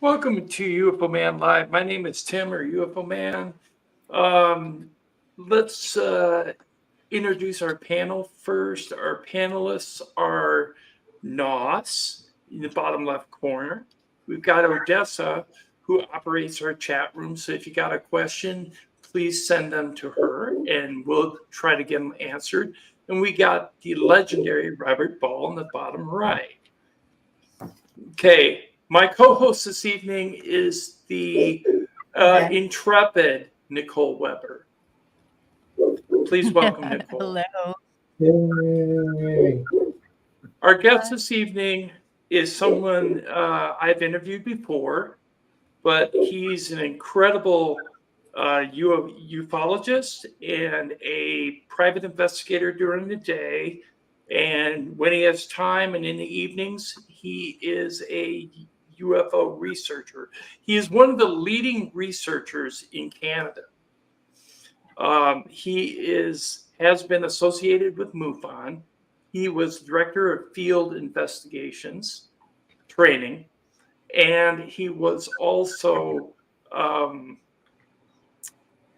Welcome to UFO Man Live. My name is Tim, or UFO Man. Let's introduce our panel first. Our panelists are Nos in the bottom left corner. We've got Odessa, who operates our chat room. So if you got a question, please send them to her, and we'll try to get them answered. And we got the legendary Robert Ball in the bottom right. Okay. My co-host this evening is the intrepid Nicole Weber. Please welcome Nicole. Hello. Yay. Our guest this evening is someone I've interviewed before, but he's an incredible ufologist and a private investigator during the day. And when he has time and in the evenings, he is a UFO researcher. He is one of the leading researchers in Canada. He has been associated with MUFON. He was director of field investigations training, and he was also, Ryan,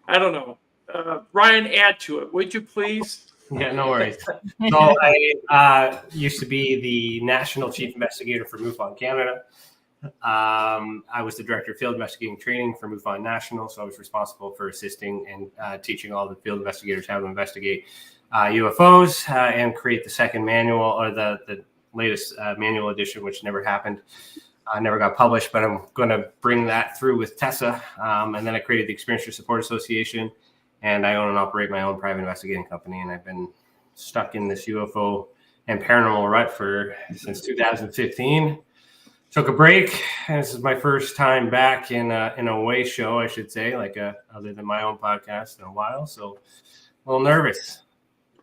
add to it, would you please? Yeah, no worries. So I used to be the National Chief Investigator for MUFON Canada. I was the Director of Field Investigating Training for MUFON National, so I was responsible for assisting and teaching all the field investigators how to investigate UFOs and create the second manual, or the latest manual edition, which never happened, never got published, but I'm going to bring that through with TESA. And then I created the Experiencer Support Association, and I own and operate my own private investigating company, and I've been stuck in this UFO and paranormal rut since 2015. Took a break, and this is my first time back in a way show, I should say, other than my own podcast in a while. So a little nervous.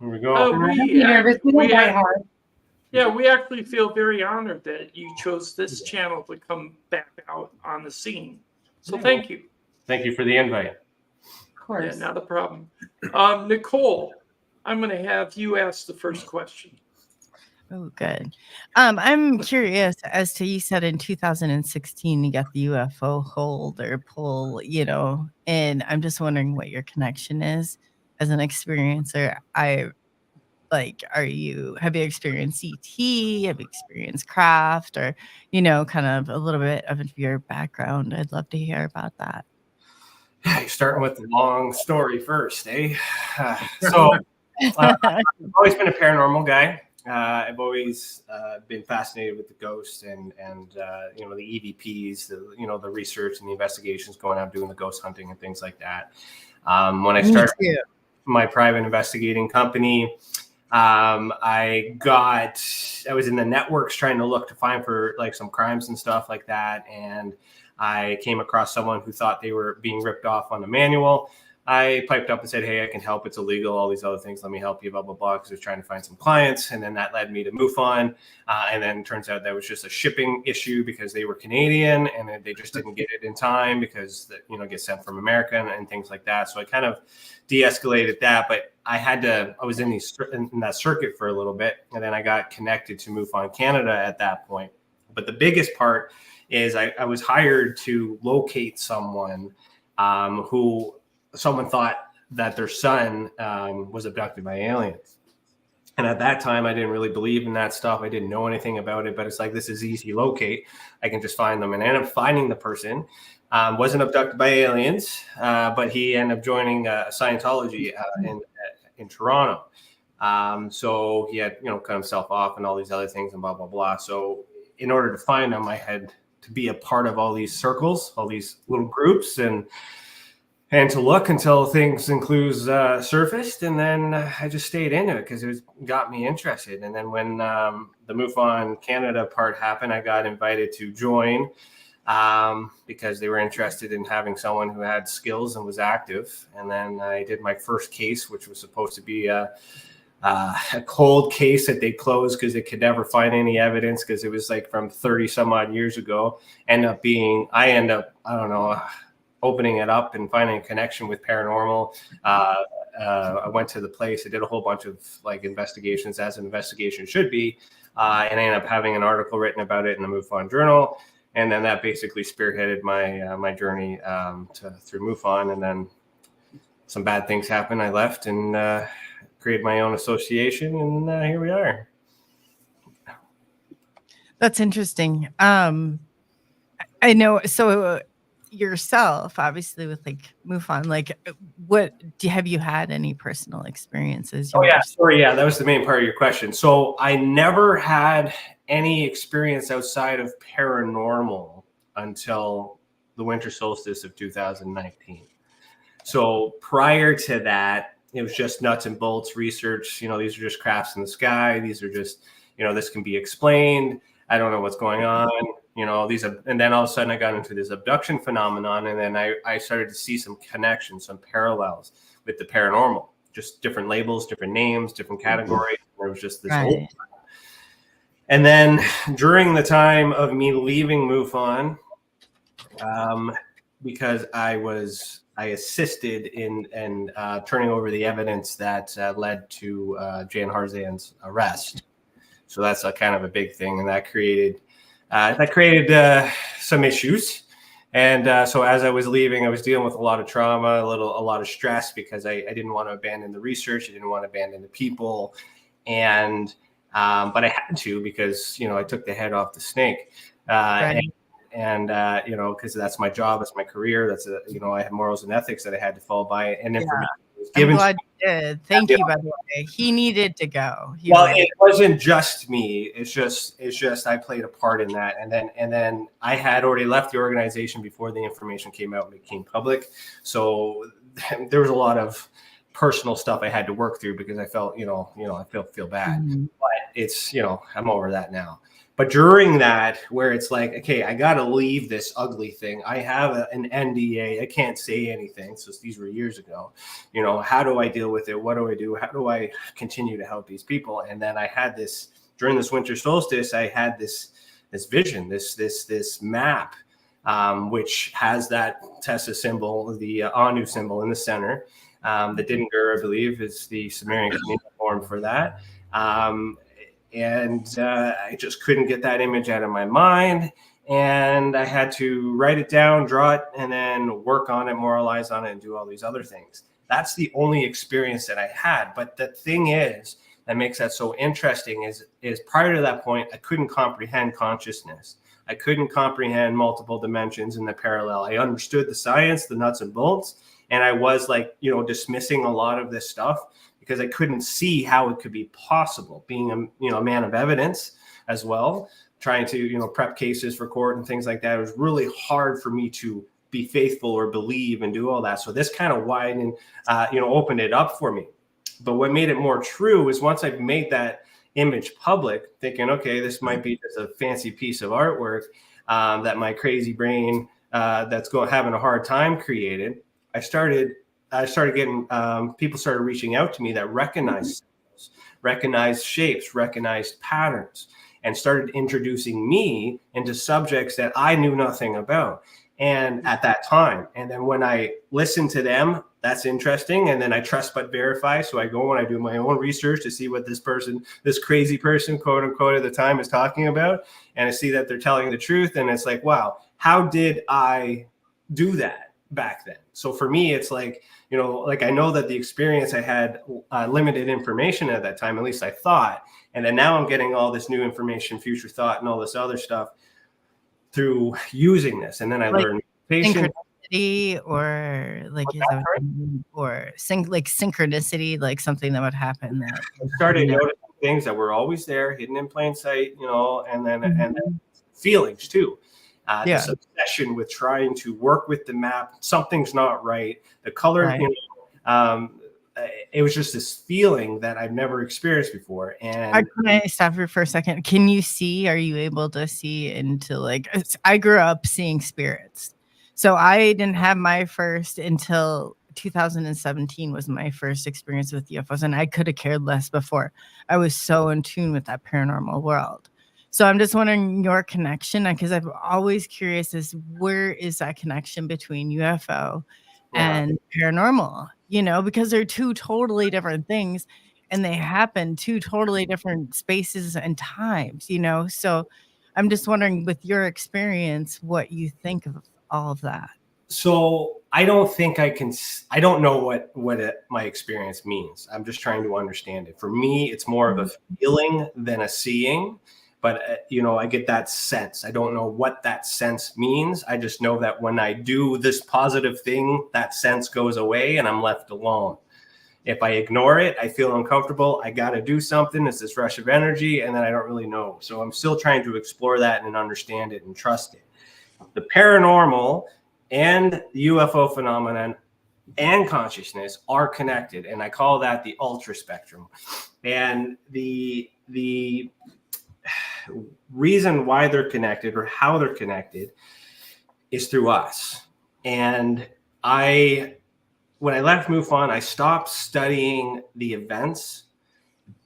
Here we go. We actually feel very honored that you chose this channel to come back out on the scene. So thank you. Thank you for the invite. Of course. Yeah, not a problem. Nicole, I'm going to have you ask the first question. Oh, good. I'm curious as to, you said in 2016 you have the UFO hold or pull, and I'm just wondering what your connection is as an experiencer. Have you experienced ET? Have you experienced craft, or, kind of a little bit of your background? I'd love to hear about that. Starting with the long story first, eh? I've always been a paranormal guy. I've always been fascinated with the ghosts and the EVPs, the research and the investigations going out doing the ghost hunting and things like that. When I started my private investigating company, I was in the networks trying to look to find for some crimes and stuff like that, and I came across someone who thought they were being ripped off on the manual. I piped up and said, hey, I can help. It's illegal. All these other things. Let me help you, blah, blah, blah, because I was trying to find some clients. And then that led me to MUFON. And then it turns out that was just a shipping issue because they were Canadian and they just didn't get it in time because it gets sent from America and things like that. So I kind of de-escalated that. But I was in that circuit for a little bit. And then I got connected to MUFON Canada at that point. But the biggest part is I was hired to locate someone who someone thought that their son was abducted by aliens. And at that time, I didn't really believe in that stuff. I didn't know anything about it, but it's like, this is easy to locate. I can just find them. And I ended up finding the person. Wasn't abducted by aliens, but he ended up joining Scientology in Toronto. So he had, cut himself off and all these other things and blah, blah, blah. So in order to find him, I had to be a part of all these circles, all these little groups, and to look until things and clues surfaced. And then I just stayed into it because it got me interested. And then when the MUFON Canada part happened, I got invited to join because they were interested in having someone who had skills and was active. And then I did my first case, which was supposed to be a cold case that they closed because they could never find any evidence because it was from 30 some odd years ago. I end up, opening it up and finding a connection with paranormal. I went to the place. I did a whole bunch of investigations, as an investigation should be, and I ended up having an article written about it in the MUFON Journal. And then that basically spearheaded my journey through MUFON. And then some bad things happened. I left and created my own association, and here we are. That's interesting. I know. So yourself, obviously, with like MUFON, like, have you had any personal experiences? Oh yeah, sorry, yeah, that was the main part of your question. So I never had any experience outside of paranormal until the winter solstice of 2019. So prior to that, it was just nuts and bolts research. These are just crafts in the sky. These are just, this can be explained. I don't know what's going on. And then all of a sudden I got into this abduction phenomenon, and then I started to see some connections, some parallels with the paranormal, just different labels, different names, different categories. There was just this whole. And then during the time of me leaving MUFON, because I assisted in turning over the evidence that led to Jan Harzan's arrest. So that's a kind of a big thing, and that created some issues. And so as I was leaving, I was dealing with a lot of trauma, a lot of stress, because I didn't want to abandon the research. I didn't want to abandon the people. And but I had to, because I took the head off the snake. Right. And because that's my job, that's my career, that's I have morals and ethics that I had to fall by, and information was given. I'm glad you did. Thank you, by the way. He needed to go. It wasn't just me. It's just I played a part in that, and then I had already left the organization before the information came out and became public. So there was a lot of personal stuff I had to work through, because I felt I feel bad. Mm-hmm. But it's I'm over that now. But during that, where it's like, okay, I got to leave this ugly thing. I have an NDA. I can't say anything. So these were years ago. How do I deal with it? What do I do? How do I continue to help these people? And then I had this, during this winter solstice, I had this vision, this map, which has that TESA symbol, the Anu symbol in the center. The Dingar, I believe, is the Sumerian form for that. And I just couldn't get that image out of my mind. And I had to write it down, draw it, and then work on it, moralize on it, and do all these other things. That's the only experience that I had. But the thing is, that makes that so interesting is prior to that point, I couldn't comprehend consciousness. I couldn't comprehend multiple dimensions in the parallel. I understood the science, the nuts and bolts, and I was dismissing a lot of this stuff, because I couldn't see how it could be possible, being a man of evidence as well, trying to prep cases for court and things like that. It was really hard for me to be faithful or believe and do all that. So this kind of widened and opened it up for me. But what made it more true is, once I've made that image public, thinking, okay, this might be just a fancy piece of artwork that my crazy brain that's having a hard time created, I started getting people started reaching out to me that recognized symbols, recognized shapes, recognized patterns, and started introducing me into subjects that I knew nothing about. And at that time, and then when I listen to them, that's interesting. And then I trust but verify. So I go and I do my own research to see what this crazy person, quote unquote, at the time is talking about. And I see that they're telling the truth. And it's like, wow, how did I do that back then? So for me, it's like, I know that the experience I had limited information at that time, at least I thought. And then now I'm getting all this new information, future thought, and all this other stuff through using this. And then I learned synchronicity, or synchronicity, like something that would happen. That I started noticing things that were always there, hidden in plain sight, and then feelings too. This obsession with trying to work with the map. Something's not right. The color, it was just this feeling that I've never experienced before. And can I stop here for a second? Can you see? Are you able to see into I grew up seeing spirits, so I didn't have my first until 2017 was my first experience with UFOs, and I could have cared less before. I was so in tune with that paranormal world. So I'm just wondering your connection, because I'm always curious as where is that connection between UFO and paranormal, because they're two totally different things, and they happen two totally different spaces and times, so I'm just wondering, with your experience, what you think of all of that. So I don't think I don't know what my experience means. I'm just trying to understand it. For me, it's more of a feeling than a seeing. But, I get that sense. I don't know what that sense means. I just know that when I do this positive thing, that sense goes away and I'm left alone. If I ignore it, I feel uncomfortable. I got to do something. It's this rush of energy, and then I don't really know. So I'm still trying to explore that and understand it and trust it. The paranormal and the UFO phenomenon and consciousness are connected, and I call that the ultraspectrum. And the reason why they're connected or how they're connected is through us. And when I left MUFON, I stopped studying the events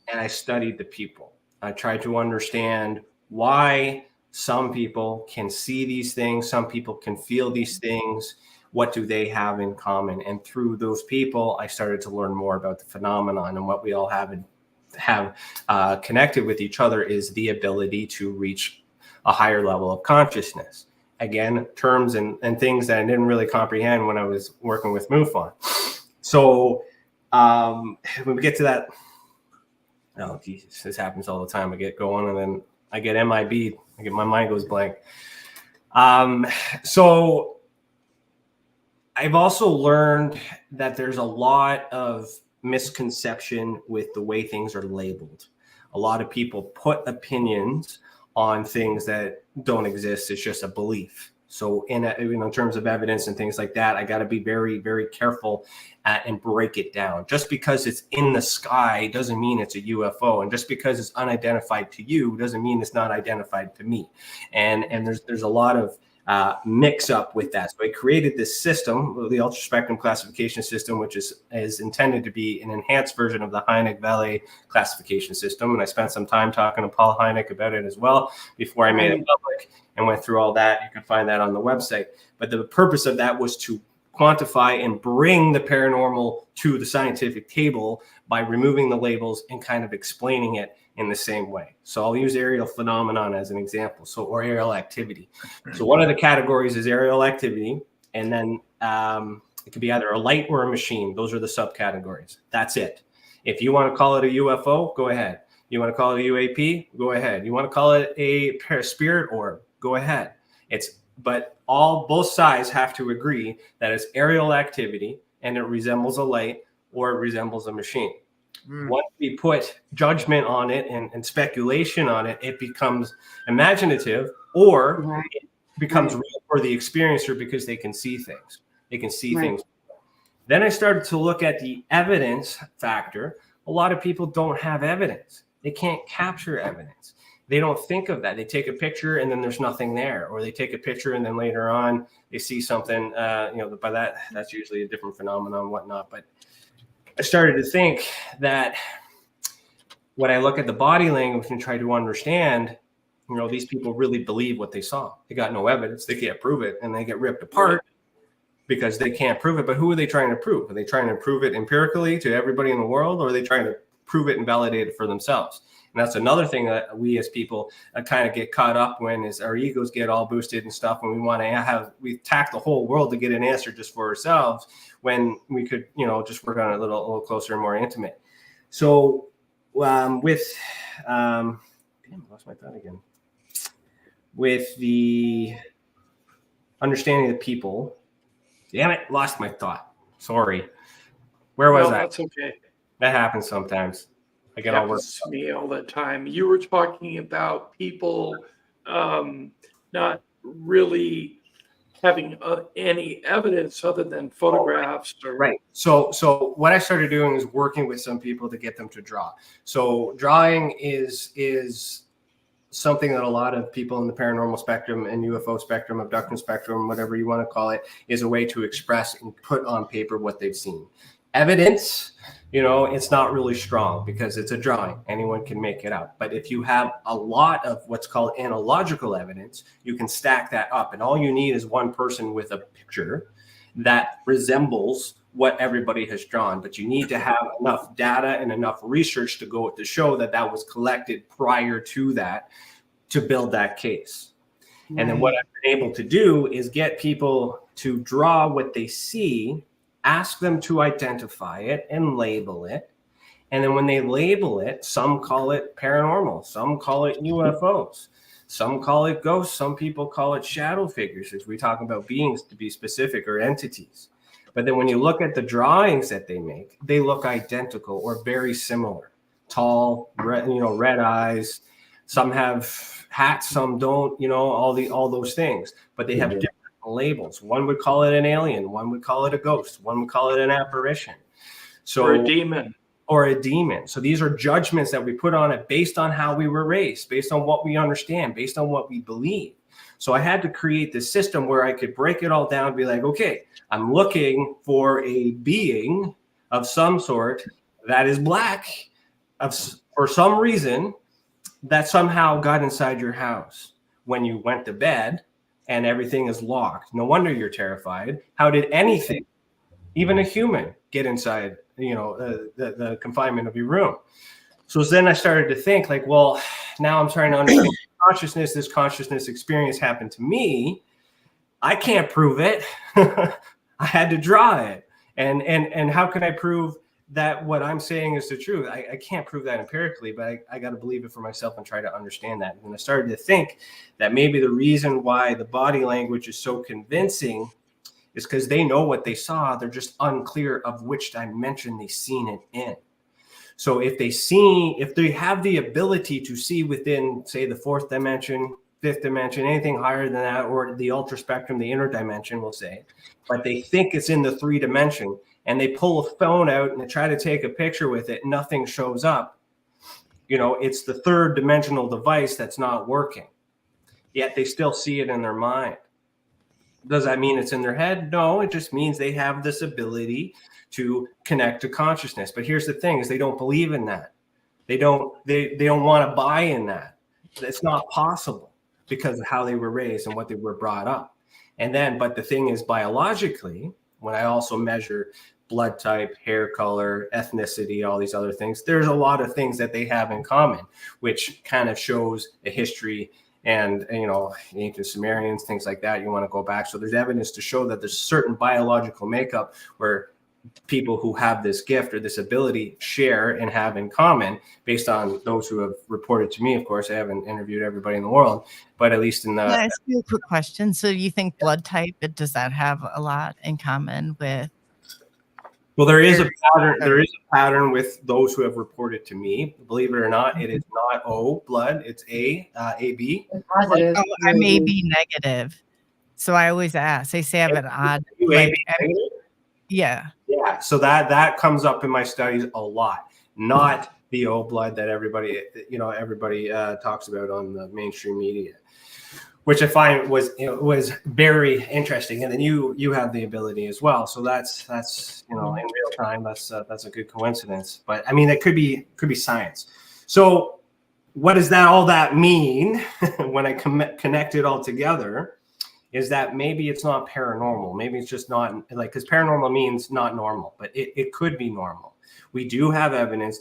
and I studied the people. I tried to understand why some people can see these things, some people can feel these things. What do they have in common? And through those people, I started to learn more about the phenomenon, and what we all have connected with each other is the ability to reach a higher level of consciousness. Again, terms and things that I didn't really comprehend when I was working with MUFON. So when we get to that, oh Jesus, this happens all the time. I get going and then I get MIB. My mind goes blank. So I've also learned that there's a lot of misconception with the way things are labeled. A lot of people put opinions on things that don't exist. It's just a belief. So in terms of evidence and things like that, I got to be very, very careful and break it down. Just because it's in the sky doesn't mean it's a UFO, and just because it's unidentified to you doesn't mean it's not identified to me. And there's a lot of mix up with that. So I created this system, the Ultraspectrum Classification System, which is intended to be an enhanced version of the Hynek-Vallée classification system. And I spent some time talking to Paul Hynek about it as well before I made it public and went through all that. You can find that on the website. But the purpose of that was to quantify and bring the paranormal to the scientific table by removing the labels and kind of explaining it in the same way. So I'll use aerial phenomenon as an example. Or aerial activity. So one of the categories is aerial activity. And then it could be either a light or a machine. Those are the subcategories. That's it. If you want to call it a UFO, go ahead. You want to call it a UAP? Go ahead. You want to call it a spirit orb? Go ahead. But both sides have to agree that it's aerial activity and it resembles a light or it resembles a machine. Once we put judgment on it and speculation on it, it becomes imaginative or it becomes real for the experiencer because they can see things. They can see things. Then I started to look at the evidence factor. A lot of people don't have evidence. They can't capture evidence. They don't think of that. They take a picture and then there's nothing there, or they take a picture and then later on they see something. By that's usually a different phenomenon, whatnot. But I started to think that when I look at the body language and try to understand, these people really believe what they saw. They got no evidence. They can't prove it, and they get ripped apart because they can't prove it. But who are they trying to prove? Are they trying to prove it empirically to everybody in the world, or are they trying to prove it and validate it for themselves? And that's another thing that we as people kind of get caught up when is our egos get all boosted and stuff when we want to we attack the whole world to get an answer just for ourselves when we could, just work on it a little closer and more intimate. So I lost my thought again. With the understanding of the people, damn it, lost my thought. Sorry. Where was I? That's okay. That happens sometimes. I get all worked up. Me all the time. You were talking about people not really having any evidence other than photographs. Right. So what I started doing is working with some people to get them to draw. So drawing is something that a lot of people in the paranormal spectrum and UFO spectrum, abduction spectrum, whatever you want to call it, is a way to express and put on paper what they've seen. Evidence, it's not really strong because it's a drawing. Anyone can make it up. But if you have a lot of what's called analogical evidence, you can stack that up. And all you need is one person with a picture that resembles what everybody has drawn. But you need to have enough data and enough research to show that was collected prior to that to build that case. And then what I've been able to do is get people to draw what they see, ask them to identify it and label it. And then when they label it, some call it paranormal, some call it UFOs, some call it ghosts, some people call it shadow figures, as we talk about beings to be specific, or entities. But then when you look at the drawings that they make, they look identical or very similar. Tall, red eyes. Some have hats, some don't. All those things. But they have different labels. One would call it an alien. One would call it a ghost. One would call it an apparition. Or a demon. Or a demon. So these are judgments that we put on it based on how we were raised, based on what we understand, based on what we believe. So I had to create this system where I could break it all down and be like, okay, I'm looking for a being of some sort that is black for some reason that somehow got inside your house when you went to bed and everything is locked. No wonder you're terrified. How did anything, even a human, get inside, the confinement of your room? So then I started to think like, well, now I'm trying to understand consciousness. This consciousness experience happened to me. I can't prove it. I had to draw it. And how can I prove that what I'm saying is the truth? I can't prove that empirically, but I got to believe it for myself and try to understand that. And I started to think that maybe the reason why the body language is so convincing is because they know what they saw. They're just unclear of which dimension they've seen it in. So if they have the ability to see within, say, the fourth dimension, fifth dimension, anything higher than that, or the ultra spectrum, the inner dimension, we'll say, but they think it's in the 3 dimension, and they pull a phone out and they try to take a picture with it, nothing shows up. It's the 3rd dimensional device that's not working, yet they still see it in their mind. Does that mean it's in their head? No, it just means they have this ability to connect to consciousness. But here's the thing: is they don't believe in that. They don't want to buy in that. It's not possible because of how they were raised and what they were brought up. But the thing is, biologically, when I also measure blood type, hair color, ethnicity, all these other things, there's a lot of things that they have in common, which kind of shows a history. And, ancient Sumerians, things like that, you want to go back. So there's evidence to show that there's certain biological makeup where people who have this gift or this ability share and have in common, based on those who have reported to me. Of course, I haven't interviewed everybody in the world, but at least in the... Can I ask you a quick question? So you think blood type, does that have a lot in common with... Well, there is a pattern. There is a pattern with those who have reported to me. Believe it or not, it is not O blood. It's AB. Positive. Oh, I may be negative. So I always ask. They say I have an odd... Yeah. Yeah. So that comes up in my studies a lot. Not the O blood that everybody talks about on the mainstream media, which I find was very interesting. And then you have the ability as well. So that's in real time. That's a good coincidence. But I mean, it could be science. So what does all that mean when I connect it all together? Is that maybe it's not paranormal. Maybe it's just not because paranormal means not normal, but it could be normal. We do have evidence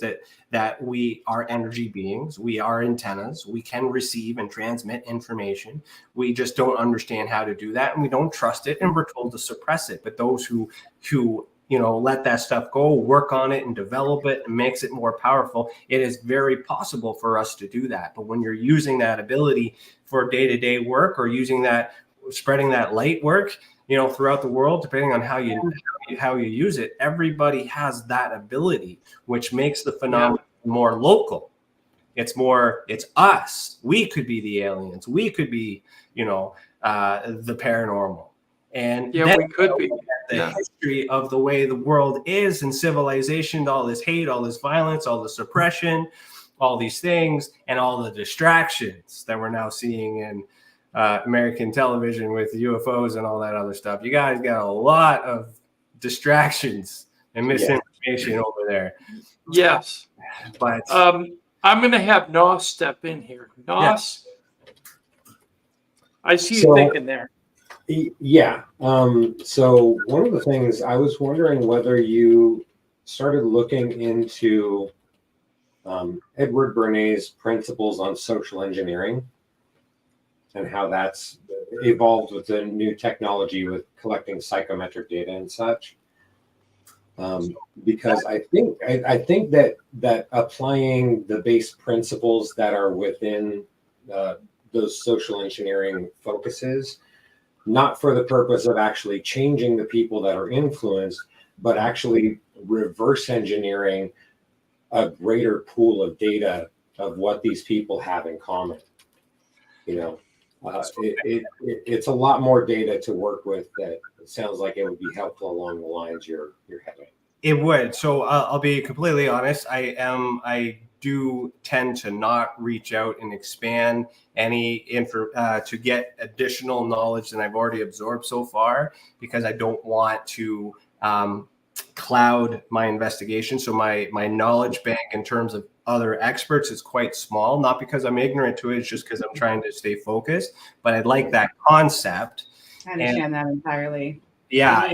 that we are energy beings. We are antennas. We can receive and transmit information. We just don't understand how to do that, and we don't trust it, and we're told to suppress it. But those who let that stuff go, work on it and develop it and makes it more powerful, it is very possible for us to do that. But when you're using that ability for day-to-day work, or spreading that light work, throughout the world, depending on how you use it, everybody has that ability, which makes the phenomenon more local. It's us. We could be the aliens. We could be, the paranormal. And we could be. The history of the way the world is and civilization, all this hate, all this violence, all the suppression, all these things, and all the distractions that we're now seeing in American television with UFOs and all that other stuff. You guys got a lot of distractions and misinformation over there. Yes. But I'm going to have Nos step in here. Nos, I see you thinking there. Yeah. So one of the things I was wondering whether you started looking into Edward Bernays' principles on social engineering. and how that's evolved with the new technology with collecting psychometric data and such. Because I think that applying the base principles that are within those social engineering focuses, not for the purpose of actually changing the people that are influenced, but actually reverse engineering a greater pool of data of what these people have in common. You know, it's a lot more data to work with. That it sounds like it would be helpful along the lines you're heading. It would. So I'll be completely honest. I do tend to not reach out and expand any info to get additional knowledge than I've already absorbed so far, because I don't want to cloud my investigation. So my knowledge bank in terms of other experts is quite small, not because I'm ignorant to it, it's just because I'm trying to stay focused. But I like that concept. I understand that entirely. Yeah.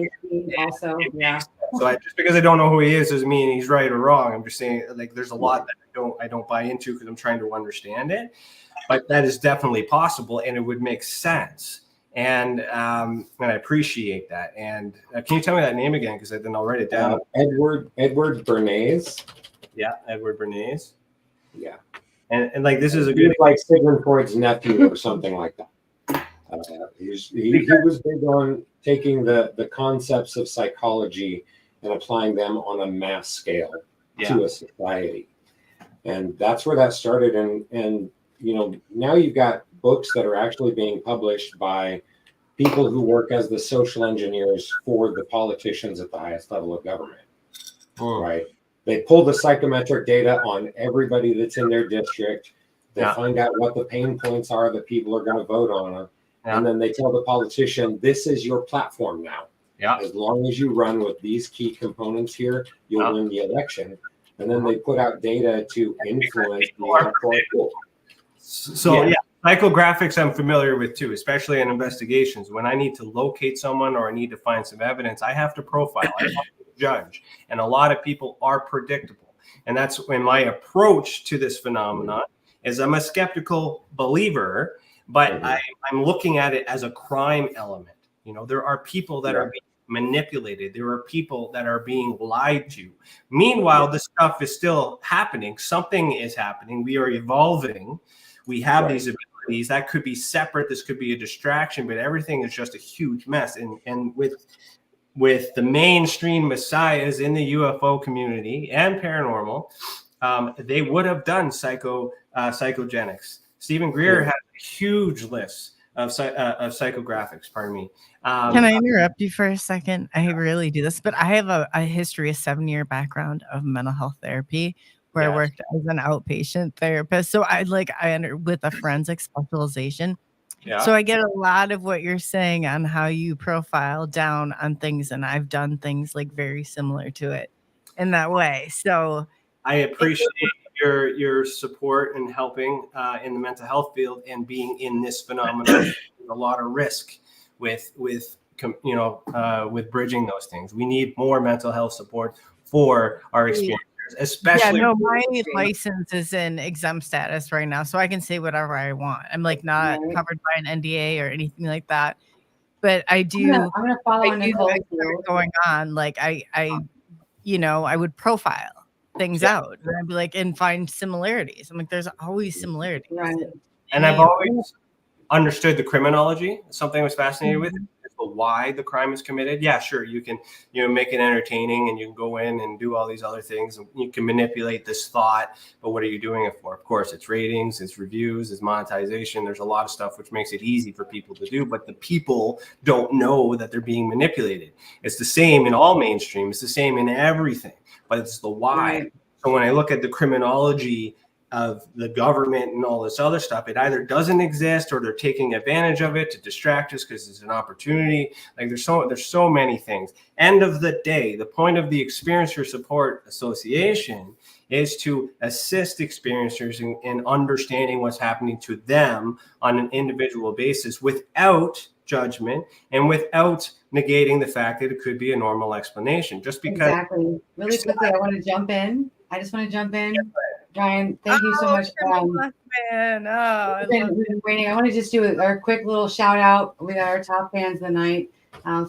Also, yeah. So just because I don't know who he is doesn't mean he's right or wrong. I'm just saying, like, there's a lot that I don't buy into because I'm trying to understand it. But that is definitely possible, and it would make sense. And I appreciate that. And can you tell me that name again? Because then I'll write it down. Edward Bernays. Yeah, Edward Bernays. Yeah, and like this is a he good was like Sigmund Freud's nephew or something like that. He was big on taking the concepts of psychology and applying them on a mass scale to a society, and that's where that started. And you know, now you've got books that are actually being published by people who work as the social engineers for the politicians at the highest level of government. Right? They pull the psychometric data on everybody that's in their district. They find out what the pain points are that people are going to vote on. And then they tell the politician, this is your platform now. As long as you run with these key components here, you'll win the election. And then they put out data to influence the electoral pool. So psychographics I'm familiar with too, especially in investigations. When I need to locate someone or I need to find some evidence, I have to profile, I have to judge. And a lot of people are predictable. And that's when my approach to this phenomenon is I'm a skeptical believer, but I'm looking at it as a crime element. You know, there are people that are being manipulated. There are people that are being lied to. Meanwhile, this stuff is still happening. Something is happening. We are evolving. We have these abilities that could be separate. This could be a distraction, but everything is just a huge mess. And with the mainstream messiahs in the UFO community and paranormal, they would have done psychogenics. Stephen Greer had a huge list of psychographics. Pardon me. Can I interrupt you for a second? I really do this, but I have a history, a 7-year background of mental health therapy, where I worked as an outpatient therapist. So with a forensic specialization. So I get a lot of what you're saying on how you profile down on things, and I've done things like very similar to it in that way. So I appreciate your support and helping in the mental health field and being in this phenomenon. There's a lot of risk with bridging those things. We need more mental health support for our experience. Especially my license is in exempt status right now, so I can say whatever I want. I'm like not covered by an NDA or anything like that, but I do. I'm gonna follow on Nicole going on. Like I would profile things out, and I'd be like, and find similarities. I'm like, there's always similarities, right? And I've always understood the criminology. Something I was fascinated with. Why the crime is committed. Yeah, sure. You can, make it entertaining and you can go in and do all these other things. And you can manipulate this thought, but what are you doing it for? Of course, it's ratings, it's reviews, it's monetization. There's a lot of stuff which makes it easy for people to do, but the people don't know that they're being manipulated. It's the same in all mainstream. It's the same in everything, but it's the why. Right. So when I look at the criminology of the government and all this other stuff, it either doesn't exist or they're taking advantage of it to distract us because it's an opportunity. Like there's so many things. End of the day, the point of the Experiencer Support Association is to assist experiencers in understanding what's happening to them on an individual basis without judgment and without negating the fact that it could be a normal explanation. Just because Really quickly, I just want to jump in. Ryan, thank you so much. Man. Oh, I We've love been waiting. I want to just do our quick little shout out. We got our top fans of the night.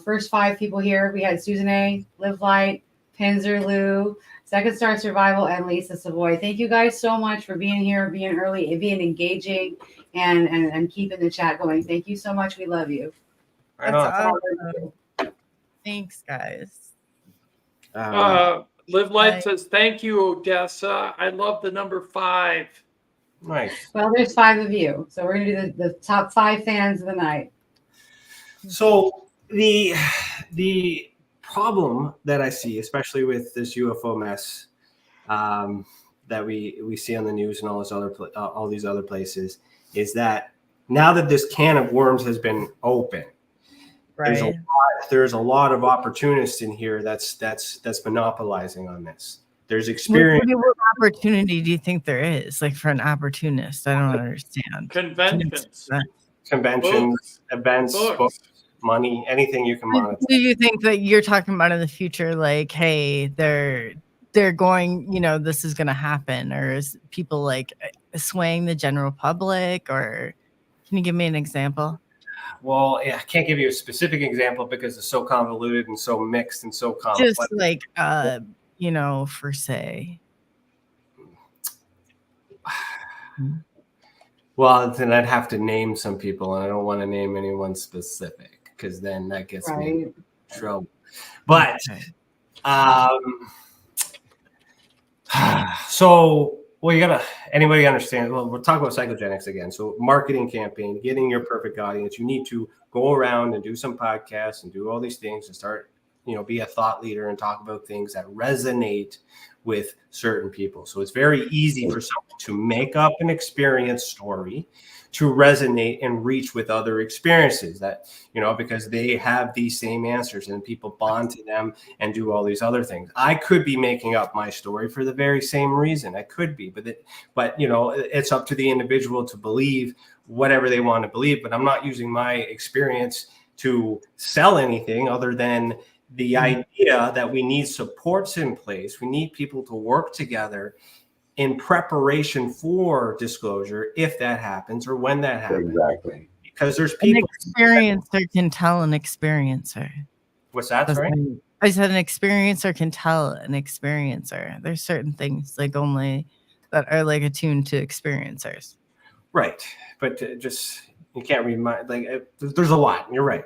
First 5 people here. We had Susan A, Live Light, Pinzer Lou, Second Star Survival, and Lisa Savoy. Thank you guys so much for being here, being early, being engaging, and keeping the chat going. Thank you so much. We love you. Right That's on. awesome. Thanks, guys. Live Life Bye. says, thank you, Odessa. I love the number 5. Nice. Well, there's 5 of you, so we're gonna do the top 5 fans of the night. So the problem that I see, especially with this UFO mess that we see on the news and all these other places, is that now that this can of worms has been opened, Right. there's a lot of opportunists in here that's monopolizing on this. There's experience. What opportunity do you think there is, like, for an opportunist? I don't understand. Conventions. Conventions, Books. events, books, money, anything you can monetize. Do you think that you're talking about in the future, like, hey, they're going, this is going to happen, or is people like swaying the general public, or can you give me an example? Well, yeah, I can't give you a specific example because it's so convoluted and so mixed and so complex. Just like, for say. Well, then I'd have to name some people, and I don't want to name anyone specific because then that gets me in trouble. But so, well, anybody understand? Well, we'll talk about psychogenics again. So, marketing campaign, getting your perfect audience. You need to go around and do some podcasts and do all these things and start, be a thought leader and talk about things that resonate with certain people. So it's very easy for someone to make up an experience story to resonate and reach with other experiences that, because they have these same answers and people bond to them and do all these other things. I could be making up my story for the very same reason. I could be, but it's up to the individual to believe whatever they want to believe. But I'm not using my experience to sell anything other than the idea that we need supports in place. We need people to work together in preparation for disclosure, if that happens or when that happens. Exactly. Because there's people. An experiencer can tell an experiencer. What's that? Sorry? I said an experiencer can tell an experiencer. There's certain things like only that are like attuned to experiencers. Right. But just, you can't read my, there's a lot. You're right.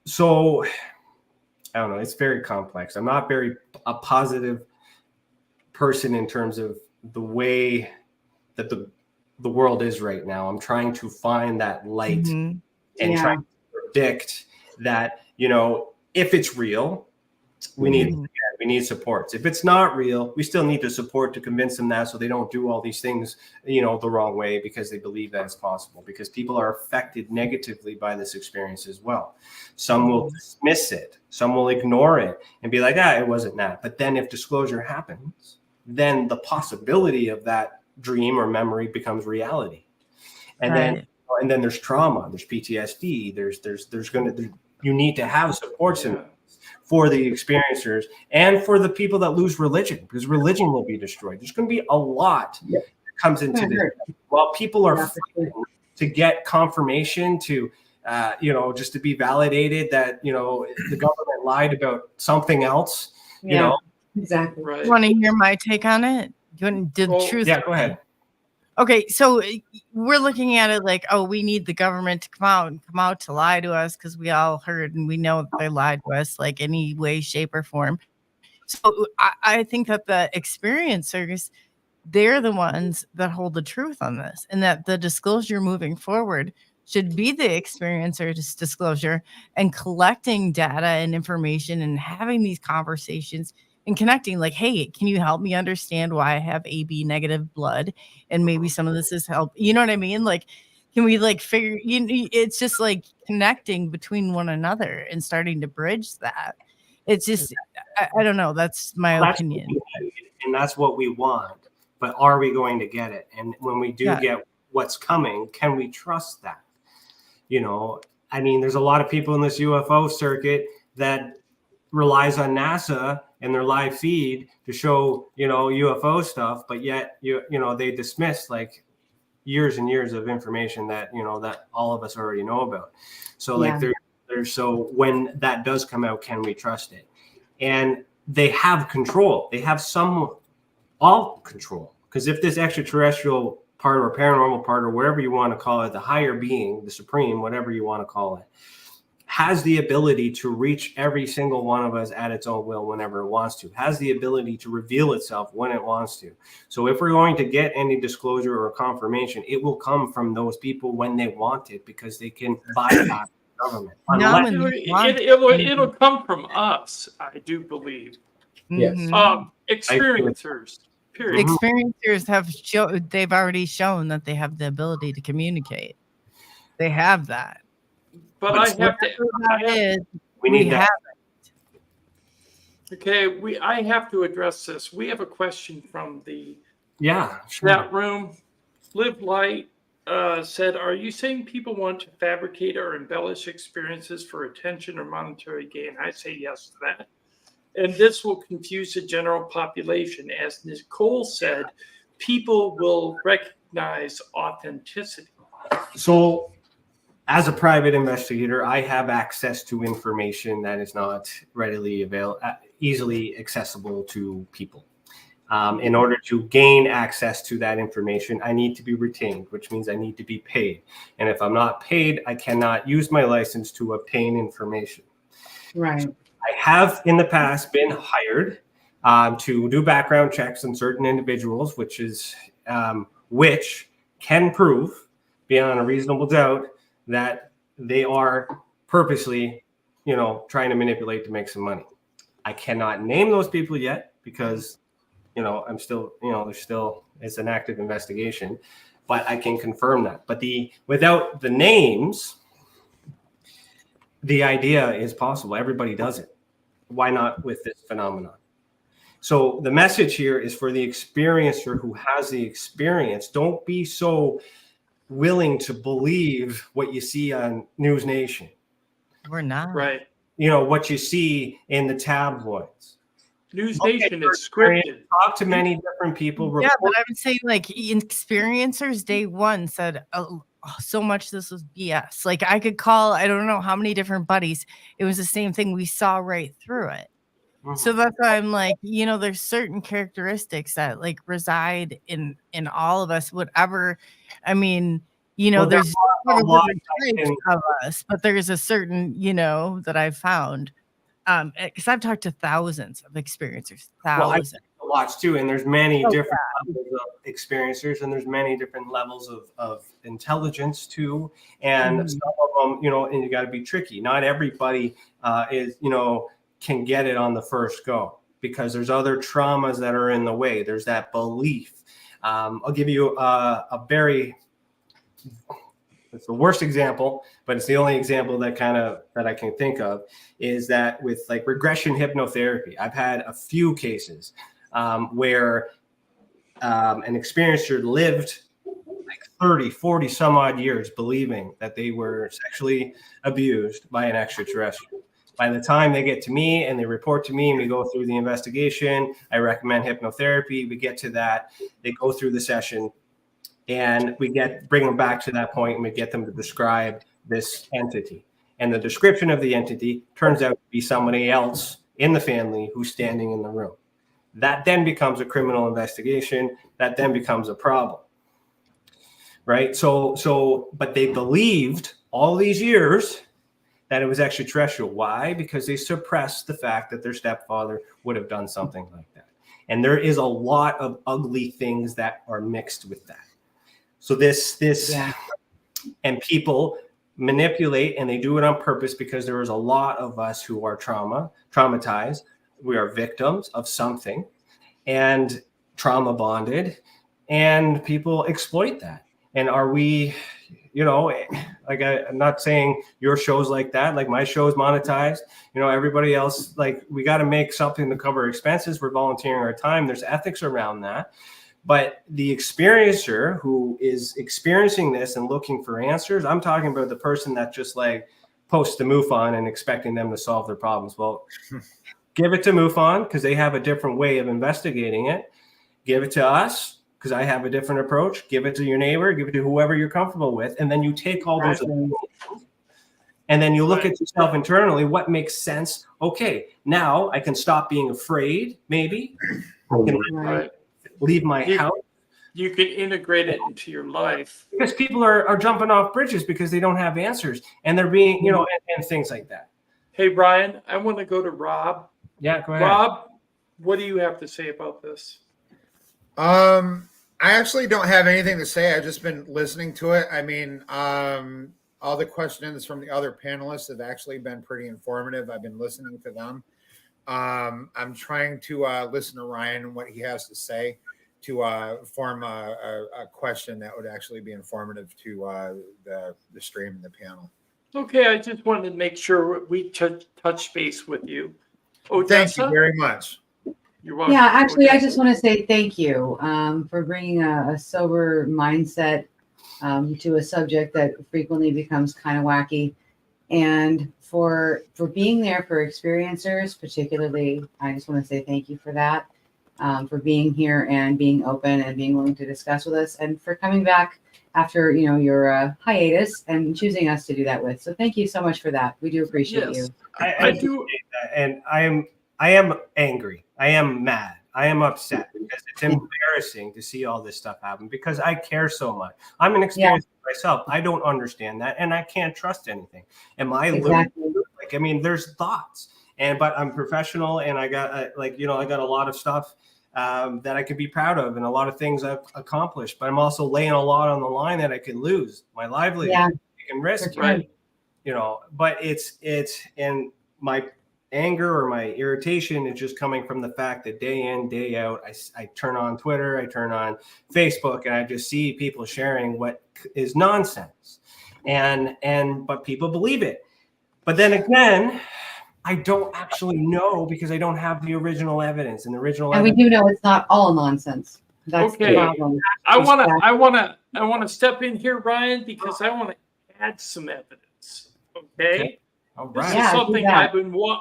So I don't know. It's very complex. I'm not a positive person in terms of the way that the world is right now. I'm trying to find that light and trying to predict that, if it's real, we need supports. If it's not real, we still need to support to convince them that, so they don't do all these things, the wrong way because they believe that it's possible, because people are affected negatively by this experience as well. Some will dismiss it. Some will ignore it and be like, it wasn't that. But then if disclosure happens, then the possibility of that dream or memory becomes reality. And then there's trauma, there's PTSD, you need to have supports in for the experiencers and for the people that lose religion, because religion will be destroyed. There's going to be a lot that comes into this. While people are fighting to get confirmation to, just to be validated that, the government lied about something else, Exactly. Right. You want to hear my take on it? Truth? Yeah, go ahead. Okay, so we're looking at it like, we need the government to come out to lie to us because we all heard and we know that they lied to us, like any way, shape, or form. So I think that the experiencers, they're the ones that hold the truth on this, and that the disclosure moving forward should be the experiencer's disclosure and collecting data and information and having these conversations and connecting, like, hey, can you help me understand why I have AB negative blood? And maybe some of this is help. You know what I mean? Like, can we figure, it's just like connecting between one another and starting to bridge that. It's just, I don't know. That's my opinion. And that's what we want. But are we going to get it? And when we do get what's coming, can we trust that? There's a lot of people in this UFO circuit that relies on NASA and their live feed to show, UFO stuff, but yet, they dismiss like years and years of information that, that all of us already know about. So like so when that does come out, can we trust it? And they have control. They have all control. Because if this extraterrestrial part or paranormal part or whatever you want to call it, the higher being, the supreme, whatever you want to call it, has the ability to reach every single one of us at its own will whenever it wants to, has the ability to reveal itself when it wants to. So if we're going to get any disclosure or confirmation, it will come from those people when they want it, because they can bypass the government. It'll come from us, I do believe. Yes. Experiencers. Period. Experiencers they've already shown that they have the ability to communicate. They have that. But we need that. Okay, I have to address this. We have a question from the sure. chat room. Live Light said, "Are you saying people want to fabricate or embellish experiences for attention or monetary gain?" I say yes to that. And this will confuse the general population. As Nicole said, people will recognize authenticity. So, as a private investigator, I have access to information that is not readily easily accessible to people. In order to gain access to that information, I need to be retained, which means I need to be paid. And if I'm not paid, I cannot use my license to obtain information. Right. I have in the past been hired to do background checks on certain individuals, which can prove beyond a reasonable doubt that they are purposely, trying to manipulate to make some money. I cannot name those people yet because, I'm still, it's an active investigation, but I can confirm that. But without the names, the idea is possible. Everybody does it. Why not with this phenomenon? So the message here is for the experiencer who has the experience. Don't be so willing to believe what you see on News Nation. We're not. Right. What you see in the tabloids. News Nation is scripted. Talk to many different people. Yeah, but I would say like experiencers day one said, so much this was BS. Like I could call, I don't know how many different buddies. It was the same thing. We saw right through it. Mm-hmm. So that's why I'm like, there's certain characteristics that like reside in all of us, whatever. I mean, there's a lot of us, but there's a certain, that I've found. Because I've talked to thousands of experiencers, thousands. Well, lots too, and there's many different levels of experiencers, and there's many different levels of intelligence too, and some of them, and you got to be tricky. Not everybody can get it on the first go, because there's other traumas that are in the way. There's that belief. I'll give you it's the worst example, but it's the only example that I can think of, is that with like regression hypnotherapy. I've had a few cases where an experiencer lived like 30, 40 some odd years believing that they were sexually abused by an extraterrestrial. By the time they get to me and they report to me and we go through the investigation, I recommend hypnotherapy. We get to that, they go through the session, and we bring them back to that point, and we get them to describe this entity. And the description of the entity turns out to be somebody else in the family who's standing in the room. That then becomes a criminal investigation. That then becomes a problem, right? But they believed all these years that it was extraterrestrial. Why? Because they suppressed the fact that their stepfather would have done something like that. And there is a lot of ugly things that are mixed with that. So and people manipulate, and they do it on purpose, because there is a lot of us who are traumatized. We are victims of something and trauma bonded, and people exploit that. And are we, like I'm not saying your show's like that, like my show's monetized, everybody else, like we got to make something to cover expenses. We're volunteering our time. There's ethics around that. But the experiencer who is experiencing this and looking for answers, I'm talking about the person that just like post to MUFON and expecting them to solve their problems. Well, give it to MUFON because they have a different way of investigating it. Give it to us because I have a different approach. Give it to your neighbor. Give it to whoever you're comfortable with. And then you take all those opinions, and then you look at yourself internally. What makes sense? Okay, now I can stop being afraid, maybe. I can leave my house. You can integrate it into your life. Because people are jumping off bridges because they don't have answers. And they're being, you know, and things like that. Hey, Ryan, I want to go to Rob. Yeah, go ahead. Rob, what do you have to say about this? I actually don't have anything to say. I've just been listening to it. I mean, all the questions from the other panelists have actually been pretty informative. I've been listening to them. I'm trying to listen to Ryan and what he has to say to form a question that would actually be informative to the stream and the panel. Okay, I just wanted to make sure we touch base with you. Thank you very much. You're welcome. Yeah, actually, I just want to say thank you for bringing a sober mindset to a subject that frequently becomes kind of wacky, and for being there for experiencers, particularly. I just want to say thank you for that, for being here and being open and being willing to discuss with us, and for coming back after your hiatus and choosing us to do that with. So thank you so much for that. We do appreciate you. I do, and I am angry. I am mad. I am upset because it's embarrassing to see all this stuff happen because I care so much. I'm an experienced myself. I don't understand that, and I can't trust anything. Am I Exactly. like? I mean, there's thoughts, but I'm professional, and I got I got a lot of stuff that I could be proud of, and a lot of things I've accomplished. But I'm also laying a lot on the line that I could lose my livelihood, taking risk, right? But it's and my anger or my irritation is just coming from the fact that day in, day out, I turn on Twitter, I turn on Facebook, and I just see people sharing what is nonsense, but people believe it. But then again, I don't actually know because I don't have the original evidence, and we do know it's not all nonsense. That's Okay. the problem. I want to step in here, Ryan, because I want to add some evidence. Okay. All This right. is Yeah, something do that.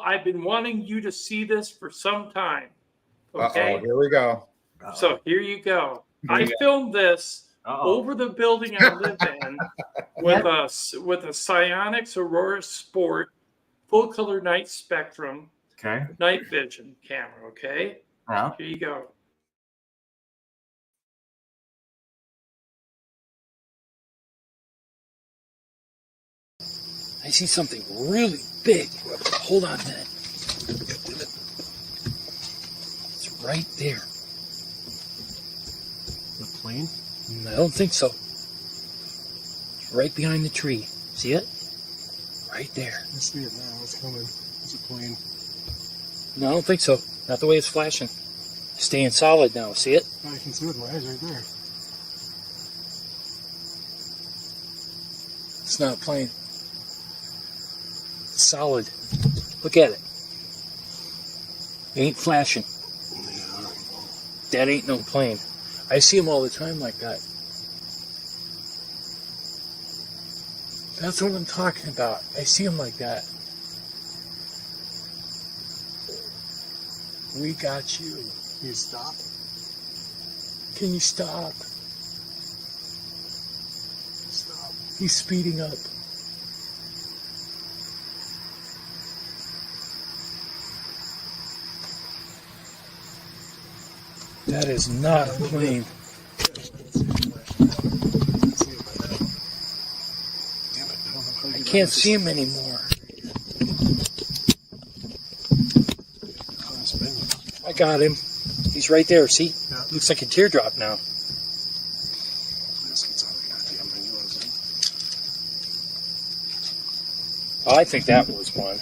I've been wanting you to see this for some time. Okay. Uh-oh, here we go. So here you go. I filmed this over the building I live in with a Psionics Aurora Sport full color night spectrum night vision camera. Okay. Yeah. Here you go. I see something really big. Hold on a minute. It's right there. The plane? I don't think so. It's right behind the tree. See it? Right there. I see it now. It's coming. It's a plane. No, I don't think so. Not the way it's flashing. Staying solid now. See it? I can see it with my eyes right there. It's not a plane. It's solid. Look at it. It ain't flashing. Yeah. That ain't no plane. I see them all the time like that. That's what I'm talking about. I see them like that. We got you. Can you stop? Can you stop? Stop. He's speeding up. That is not a plane. I can't see him anymore. I got him. He's right there. See? Yeah. Looks like a teardrop now. This gets out of the goddamn menu, what is it? Oh, I think that was one.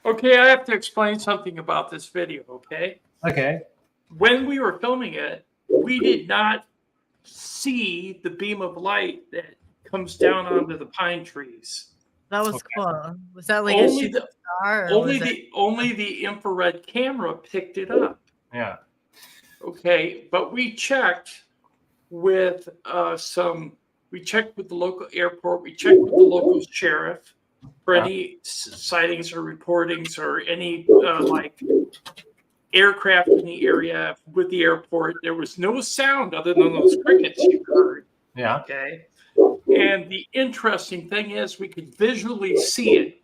Okay, I have to explain something about this video, okay? Okay. When we were filming it, we did not see the beam of light that comes down onto the pine trees. That was cool. Was that like Only a shooting star? Or was it... only the infrared camera picked it up. Yeah. Okay, but we checked with some We checked with the local airport. We checked with the local sheriff for any sightings or reportings or any like aircraft in the area with the airport. There was no sound other than those crickets you heard. Yeah. Okay. And the interesting thing is we could visually see it.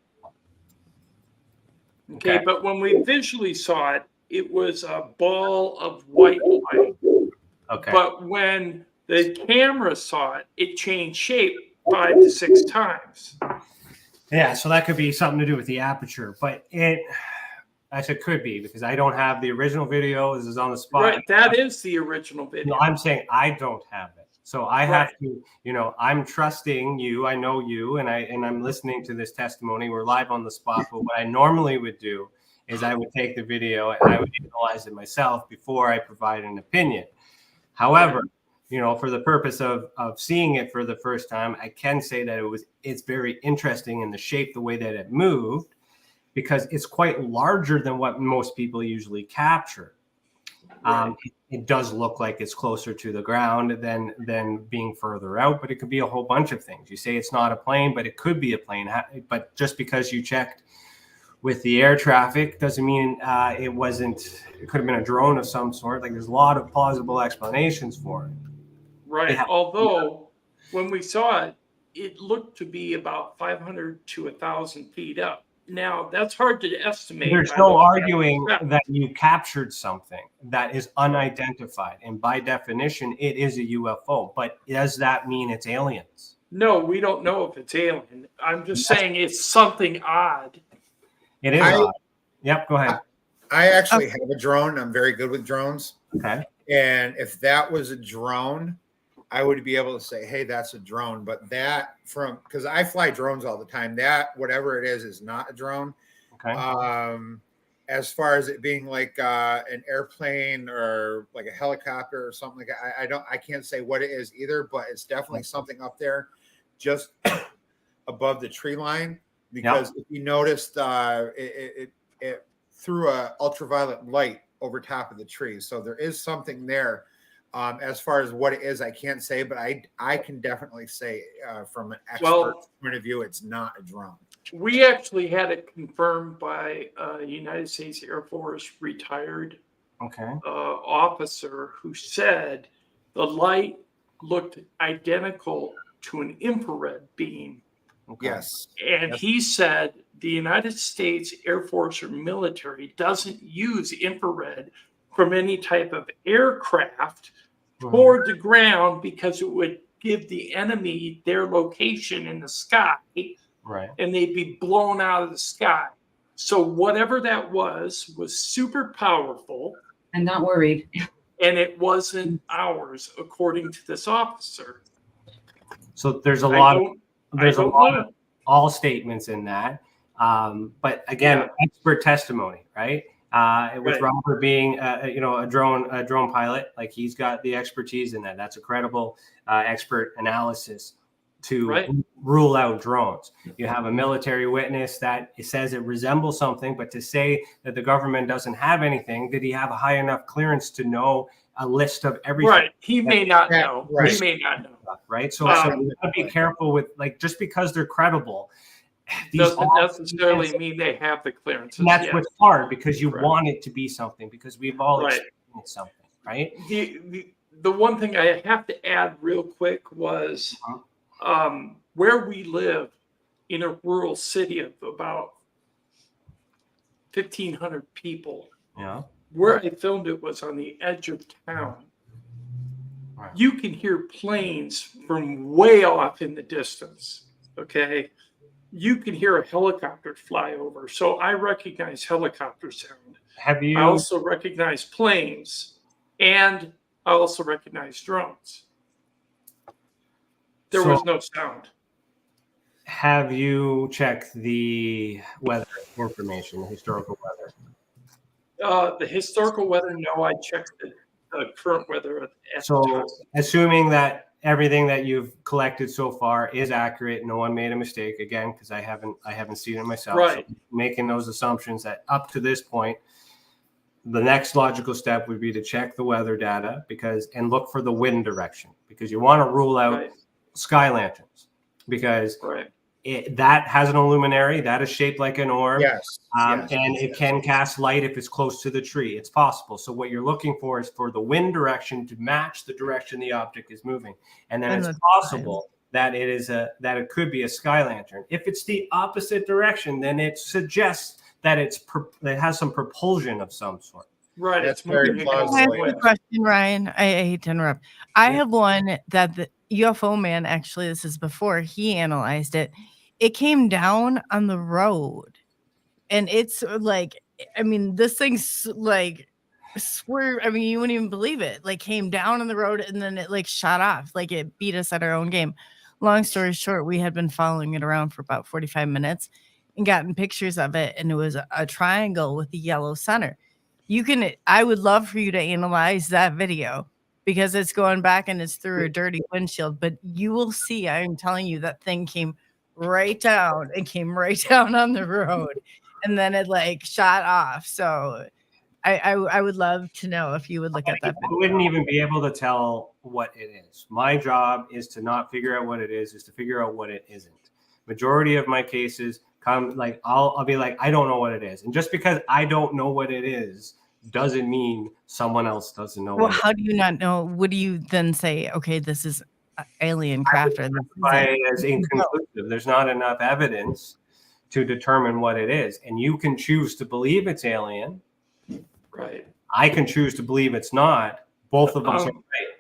Okay. But when we visually saw it, it was a ball of white light. Okay. But when the camera saw it, it changed shape 5 to 6 times. Yeah, so that could be something to do with the aperture, but it could be because I don't have the original video. This is on the spot. Right, that is the original video. No, I'm saying I don't have it, so I have to. I'm trusting you. I know you, and I'm listening to this testimony. We're live on the spot, but what I normally would do is I would take the video and I would analyze it myself before I provide an opinion. However, for the purpose of seeing it for the first time, I can say that it's very interesting in the shape, the way that it moved, because it's quite larger than what most people usually capture. Right. It does look like it's closer to the ground than being further out, but it could be a whole bunch of things. You say it's not a plane, but it could be a plane. But just because you checked with the air traffic doesn't mean it wasn't. It could have been a drone of some sort. Like, there's a lot of plausible explanations for it. Right. Yeah. Although when we saw it, it looked to be about 500 to 1,000 feet up. Now, that's hard to estimate. There's no arguing that you captured something that is unidentified. And by definition, it is a UFO. But does that mean it's aliens? No, we don't know if it's alien. I'm just saying it's something odd. It is odd. Yep, go ahead. I actually have a drone. I'm very good with drones. Okay. And if that was a drone, I would be able to say, hey, that's a drone. But because I fly drones all the time, that whatever it is not a drone. Okay. As far as it being like an airplane or like a helicopter or something like that, I can't say what it is either, but it's definitely something up there just above the tree line. Because if you noticed, it threw a ultraviolet light over top of the tree. So there is something there. As far as what it is, I can't say, but I can definitely say from an expert point of view, it's not a drone. We actually had it confirmed by a United States Air Force retired officer who said the light looked identical to an infrared beam. Okay. Yes. And he said the United States Air Force or military doesn't use infrared from any type of aircraft toward the ground because it would give the enemy their location in the sky. Right. And they'd be blown out of the sky. So whatever that was super powerful. And not worried. And it wasn't ours, according to this officer. So there's a lot of all statements in that. But again, expert testimony, right? With Robert being, a drone pilot, like he's got the expertise in that. That's a credible expert analysis to rule out drones. You have a military witness that says it resembles something, but to say that the government doesn't have anything, did he have a high enough clearance to know a list of everything? Right. He may not know. Right. He may not know. Right. So you gotta be careful with, like, just because they're credible, doesn't necessarily mean they have the clearances. And that's what's hard, because you want it to be something, because we've all experienced something, right? The one thing I have to add real quick was where we live in a rural city of about 1,500 people. Yeah. Where I filmed it was on the edge of town. Wow. You can hear planes from way off in the distance. Okay. You can hear a helicopter fly over. So I recognize helicopter sound. I also recognize planes, and I also recognize drones. There was no sound. Have you checked the weather information, the historical weather? The historical weather, no. I checked the current weather. So assuming that everything that you've collected so far is accurate, no one made a mistake, again, because I haven't seen it myself. Right. So making those assumptions that up to this point, the next logical step would be to check the weather data and look for the wind direction, because you want to rule out sky lanterns, because Right. that has an luminary that is shaped like an orb. Yes. Yes, And yes, it yes. can cast light if it's close to the tree. It's possible. So what you're looking for is for the wind direction to match the direction the object is moving, and then And it's that's possible that it could be a sky lantern. If it's the opposite direction, then it suggests that it has some propulsion of some sort. Right. That's It's very moving plausible. Can I against ask the you a wind. question, Ryan? I hate to interrupt. I Yeah. have one that the UFO Man, actually, this is before he analyzed it. It came down on the road, and it's like, I mean, this thing's like swerve. I mean, you wouldn't even believe it. Like, came down on the road, and then it like shot off. Like, it beat us at our own game. Long story short, we had been following it around for about 45 minutes and gotten pictures of it, and it was a triangle with a yellow center. I would love for you to analyze that video, because it's going back and it's through a dirty windshield, but you will see, I'm telling you, that thing came right down and came right down on the road, and then it like shot off. So I would love to know if you would look at that I video. wouldn't even be able to tell what it is. My job is to not figure out what it is to figure out what it isn't. Majority of my cases come like I'll be like, I don't know what it is. And just because I don't know what it is doesn't mean someone else doesn't know. Well, what how do you not know? What do you then say? Okay, this is alien craft, or this it is is. As inconclusive. There's not enough evidence to determine what it is. And you can choose to believe it's alien. Right. I can choose to believe it's not. Both of us are Um, right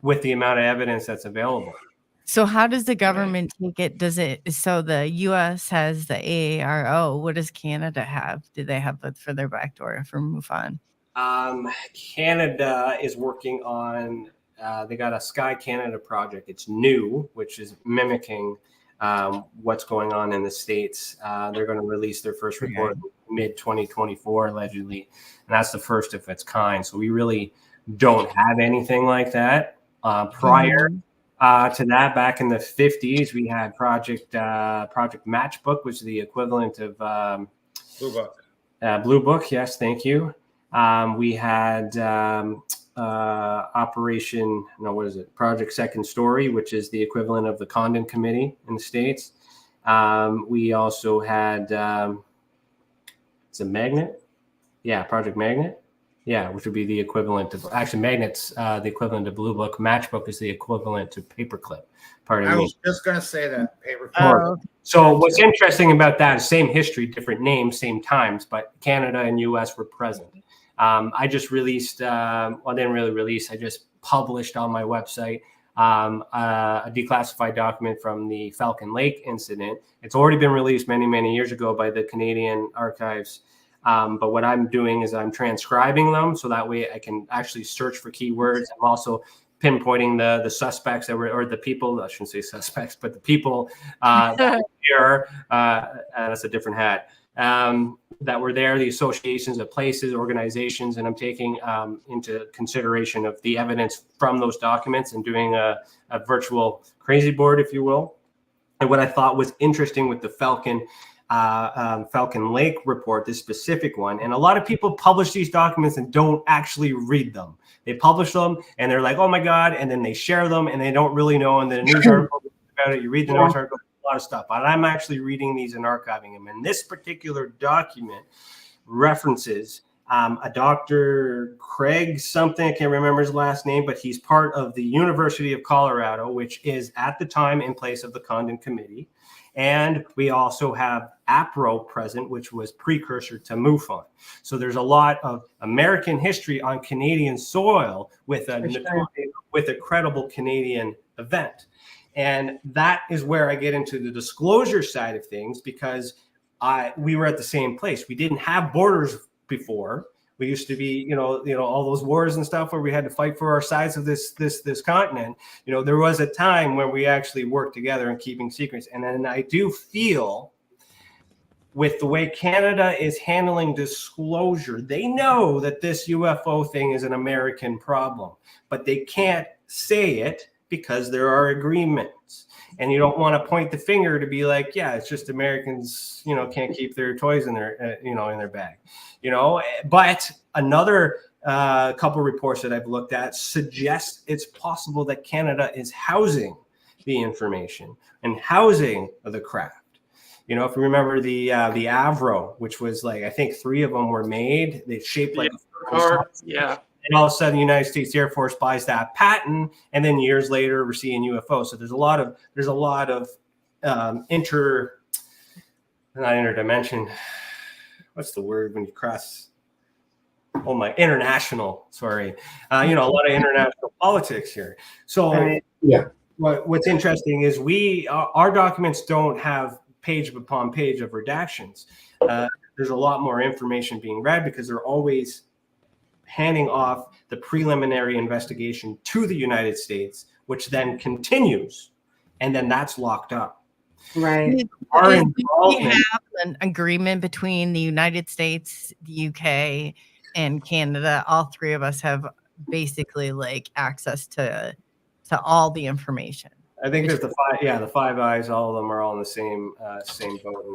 with the amount of evidence that's available. So how does the government take it? So the US has the AARO. What does Canada have? Do they have it for their backdoor for MUFON? Canada is working on, they got a Sky Canada project. It's new, which is mimicking what's going on in the States. They're going to release their first report mid 2024, allegedly. And that's the first of its kind. So we really don't have anything like that. Prior to that, back in the 50s, we had Project Matchbook, which is the equivalent of Blue Book. Blue Book. Yes, thank you. We had Project Second Story, which is the equivalent of the Condon Committee in the States. We also had it's a Magnet. Yeah, Project Magnet. Yeah, which would be the equivalent of, actually, Magnet's the equivalent of Blue Book. Matchbook is the equivalent to Paperclip. Pardon I me. was just going to say that. Paper. Oh, So what's interesting about that is same history, different names, same times, but Canada and US were present. I just released, I didn't really release, I just published on my website a declassified document from the Falcon Lake incident. It's already been released many, many years ago by the Canadian Archives. But what I'm doing is I'm transcribing them, so that way I can actually search for keywords. I'm also pinpointing the suspects that were, or the people, I shouldn't say suspects, but the people that were there, that's a different hat, that were there, the associations of places, organizations, and I'm taking into consideration of the evidence from those documents and doing a virtual crazy board, if you will. And what I thought was interesting with the Falcon Lake report, this specific one, and a lot of people publish these documents and don't actually read them. They publish them and they're like, oh my God, and then they share them and they don't really know. And then a news article about it, you read the news article, a lot of stuff. But I'm actually reading these and archiving them. And this particular document references a Dr. Craig something, I can't remember his last name, but he's part of the University of Colorado, which is at the time in place of the Condon Committee. And we also have APRO present, which was precursor to MUFON. So there's a lot of American history on Canadian soil with a credible Canadian event. And that is where I get into the disclosure side of things, because we were at the same place. We didn't have borders before. We used to be, all those wars and stuff where we had to fight for our sides of this continent. There was a time when we actually worked together in keeping secrets. And then I do feel with the way Canada is handling disclosure, they know that this UFO thing is an American problem, but they can't say it because there are agreements. And you don't want to point the finger to be like, yeah, it's just Americans, can't keep their toys in their, in their bag, But another couple reports that I've looked at suggest it's possible that Canada is housing the information and housing of the craft. You know, if you remember the Avro, which was like, I think 3 of them were made, they shaped like a Car, yeah. and all of a sudden the United States Air Force buys that patent, and then years later we're seeing UFOs. So there's a lot of not interdimension. What's the word when you cross? Oh my, international. Sorry, you know, a lot of international politics here. So Yeah. What's interesting is our documents don't have page upon page of redactions. There's a lot more information being read because they're always handing off the preliminary investigation to the United States, which then continues, and then that's locked up. Right. Our We involvement, have an agreement between the United States, the UK, and Canada. All 3 of us have basically like access to all the information. I think there's the 5 eyes. All of them are all in the same boat in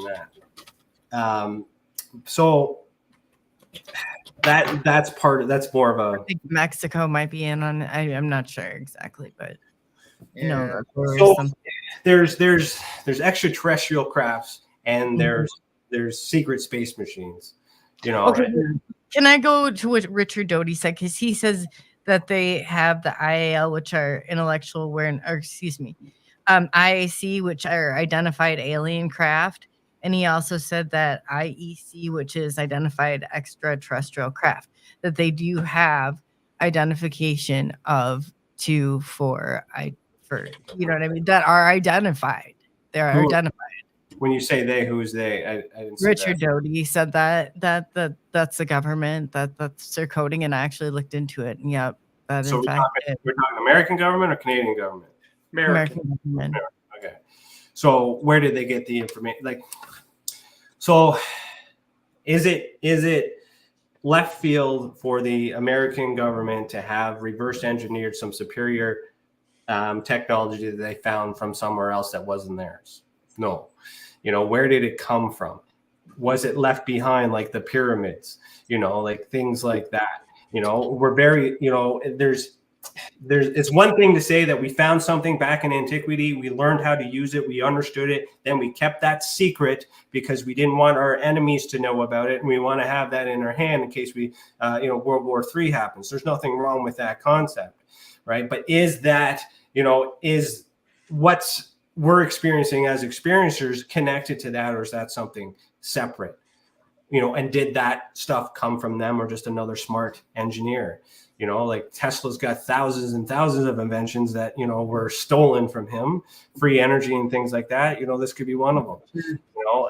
that. So that's more of I think Mexico might be in on. I'm not sure exactly, but you know, there's extraterrestrial crafts and there's secret space machines. You know. Okay. Right? Can I go to what Richard Doty said? Because he says that they have the IAL, which are intellectual awareness, or excuse me, IAC, which are identified alien craft. And he also said that IEC, which is identified extraterrestrial craft, that they do have identification of 2, 4, you know what I mean, that are identified. They're identified. When you say they, who's they? I didn't see Richard that. Doty said that's the government, that's their coding, and I actually looked into it, and yep, that So in fact we're talking American government or Canadian government? American government. Okay. So where did they get the information? Like, so is it left field for the American government to have reverse engineered some superior technology that they found from somewhere else that wasn't theirs? No. You know, where did it come from? Was it left behind like the pyramids? You know, like things like that. You know, we're very, you know, there's it's one thing to say that we found something back in antiquity, we learned how to use it, we understood it, then we kept that secret because we didn't want our enemies to know about it, and we want to have that in our hand in case we World War III happens. There's nothing wrong with that concept, right? But is that, you know, is what's we're experiencing as experiencers connected to that, or is that something separate? You know, and did that stuff come from them or just another smart engineer? You know, like Tesla's got thousands and thousands of inventions that, you know, were stolen from him, free energy and things like that. You know, this could be one of them. You know,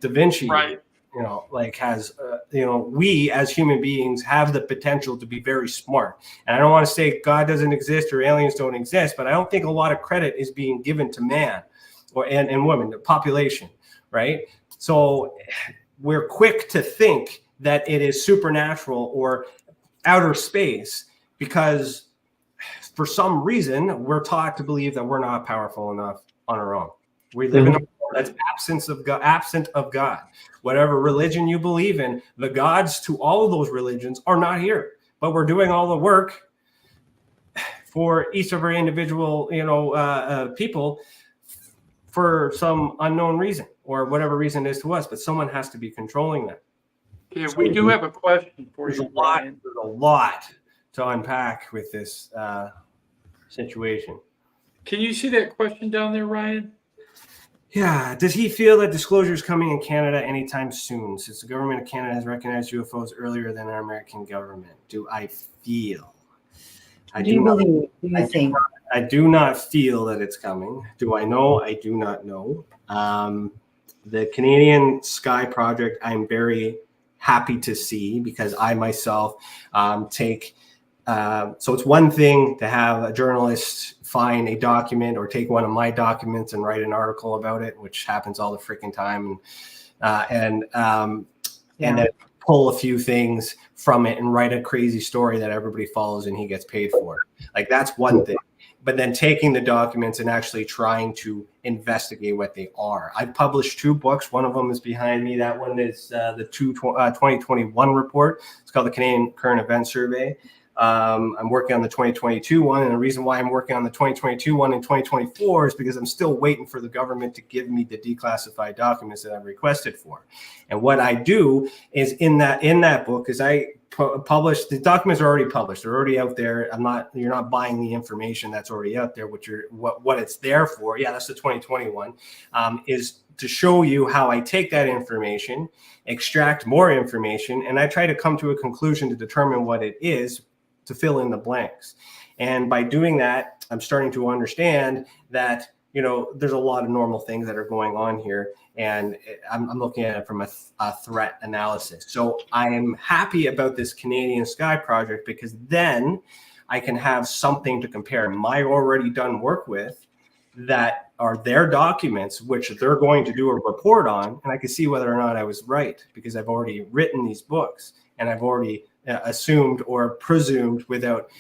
Da Vinci, Right. you know, like has, we as human beings have the potential to be very smart. And I don't want to say God doesn't exist or aliens don't exist, but I don't think a lot of credit is being given to man and women, the population, right? So we're quick to think that it is supernatural or outer space because for some reason we're taught to believe that we're not powerful enough on our own. We live in a world that's absent of God. Whatever religion you believe in, the gods to all of those religions are not here, but we're doing all the work for each of our individual, people for some unknown reason or whatever reason it is to us, but someone has to be controlling that. Yeah, we do have a question for There's you, there's a lot to unpack with this situation. Can you see that question down there, Ryan? Yeah. Does he feel that disclosure is coming in Canada anytime soon, since the government of Canada has recognized UFOs earlier than our American government? Do I feel? Do you think? I do not feel that it's coming. Do I know? I do not know. The Canadian Sky Project, I'm very happy to see because I myself so it's one thing to have a journalist find a document or take one of my documents and write an article about it, which happens all the freaking time, and then pull a few things from it and write a crazy story that everybody follows and he gets paid for. Like that's one thing. But then taking the documents and actually trying to investigate what they are. I published 2 books. One of them is behind me. That one is the 2021 report. It's called the Canadian Current Event Survey. I'm working on the 2022 one, and the reason why I'm working on the 2022 one in 2024 is because I'm still waiting for the government to give me the declassified documents that I've requested for. And what I do is in that book is I publish the documents are already published. They're already out there. You're not buying the information that's already out there. What it's there for. Yeah, that's the 2021 is to show you how I take that information, extract more information, and I try to come to a conclusion to determine what it is to fill in the blanks. And by doing that, I'm starting to understand that, there's a lot of normal things that are going on here. And I'm looking at it from a threat analysis. So I am happy about this Canadian Sky project because then I can have something to compare my already done work with that are their documents, which they're going to do a report on, and I can see whether or not I was right because I've already written these books and I've already assumed or presumed without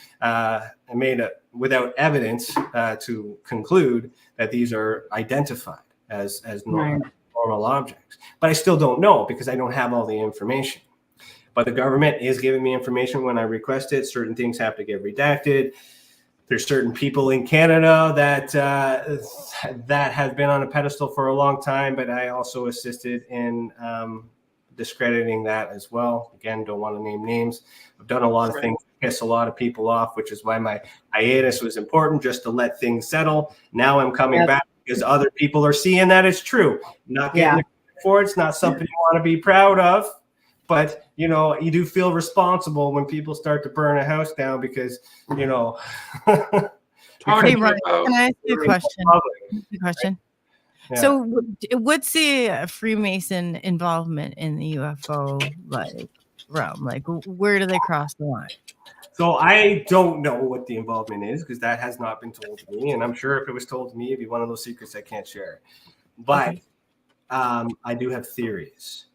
evidence to conclude that these are identified as normal objects. But I still don't know because I don't have all the information. But the government is giving me information when I request it. Certain things have to get redacted. There's certain people in Canada that have been on a pedestal for a long time, but I also assisted in discrediting that as well. Again, don't want to name names. I've done a lot of things to piss a lot of people off, which is why my hiatus was important, just to let things settle. Now I'm coming back because other people are seeing that it's true. Not getting for it's not something you want to be proud of. But, you do feel responsible when people start to burn a house down because, Hey, Ryan, can I ask you a question? Yeah. So what's the Freemason involvement in the UFO realm? Like, where do they cross the line? So I don't know what the involvement is because that has not been told to me. And I'm sure if it was told to me, it'd be one of those secrets I can't share. But I do have theories.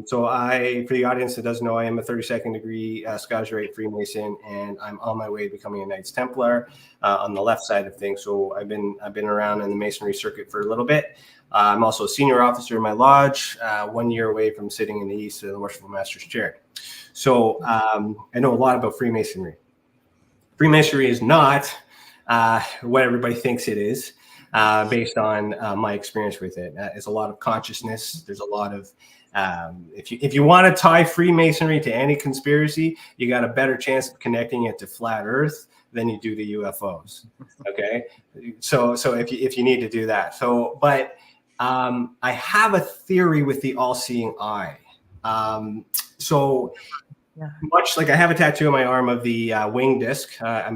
So for the audience that doesn't know, I am a 32nd degree Scottish Rite Freemason, and I'm on my way to becoming a Knights Templar on the left side of things. So I've been around in the Masonry circuit for a little bit. I'm also a senior officer in my lodge, 1 year away from sitting in the East of the Worshipful Master's chair. So I know a lot about Freemasonry. Freemasonry is not what everybody thinks it is. Based on my experience with it, it's a lot of consciousness. There's a lot of if you want to tie Freemasonry to any conspiracy, you got a better chance of connecting it to flat Earth than you do to UFOs. Okay, so if you need to do that, but I have a theory with the all-seeing eye. Much like I have a tattoo on my arm of the wing disc. I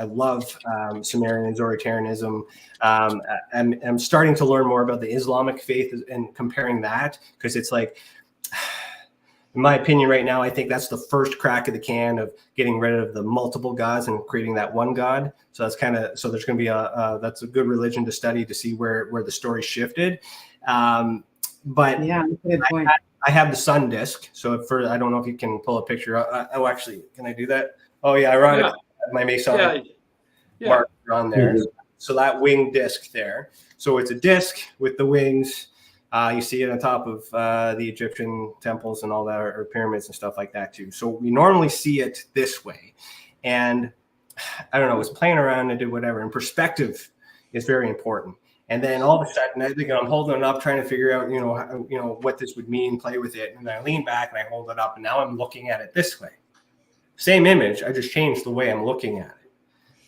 love Sumerian Zoroastrianism. I'm starting to learn more about the Islamic faith and comparing that because it's like, in my opinion right now, I think that's the first crack of the can of getting rid of the multiple gods and creating that one God. So that's there's going to be that's a good religion to study to see where the story shifted. But yeah, good point. I have the sun disc. So I don't know if you can pull a picture. Actually, can I do that? Oh yeah, I my Masonic marker on there. Mm-hmm. So that wing disc there. So it's a disc with the wings. You see it on top of the Egyptian temples and all that, or pyramids and stuff like that too. So we normally see it this way. And I don't know, I was playing around and did whatever. And perspective is very important. And then all of a sudden, I think I'm holding it up, trying to figure out, what this would mean, play with it. And then I lean back and I hold it up, and now I'm looking at it this way. Same image, I just changed the way I'm looking at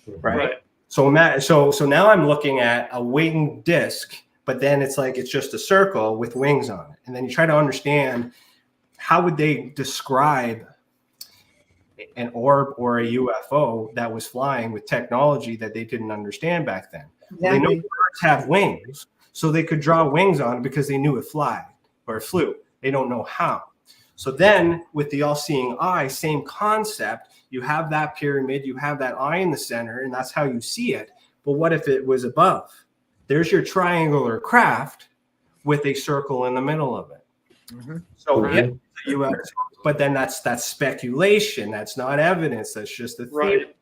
it, right? So now I'm looking at a winged disc, but then it's like it's just a circle with wings on it. And then you try to understand how would they describe an orb or a UFO that was flying with technology that they didn't understand back then. Exactly. Well, they know birds have wings, so they could draw wings on it because they knew it flew. They don't know how. So then with the all-seeing eye, same concept. You have that pyramid, you have that eye in the center, and that's how you see it. But what if it was above? There's your triangular craft with a circle in the middle of it. Mm-hmm. So but then that's speculation. That's not evidence. That's just a theory. Right.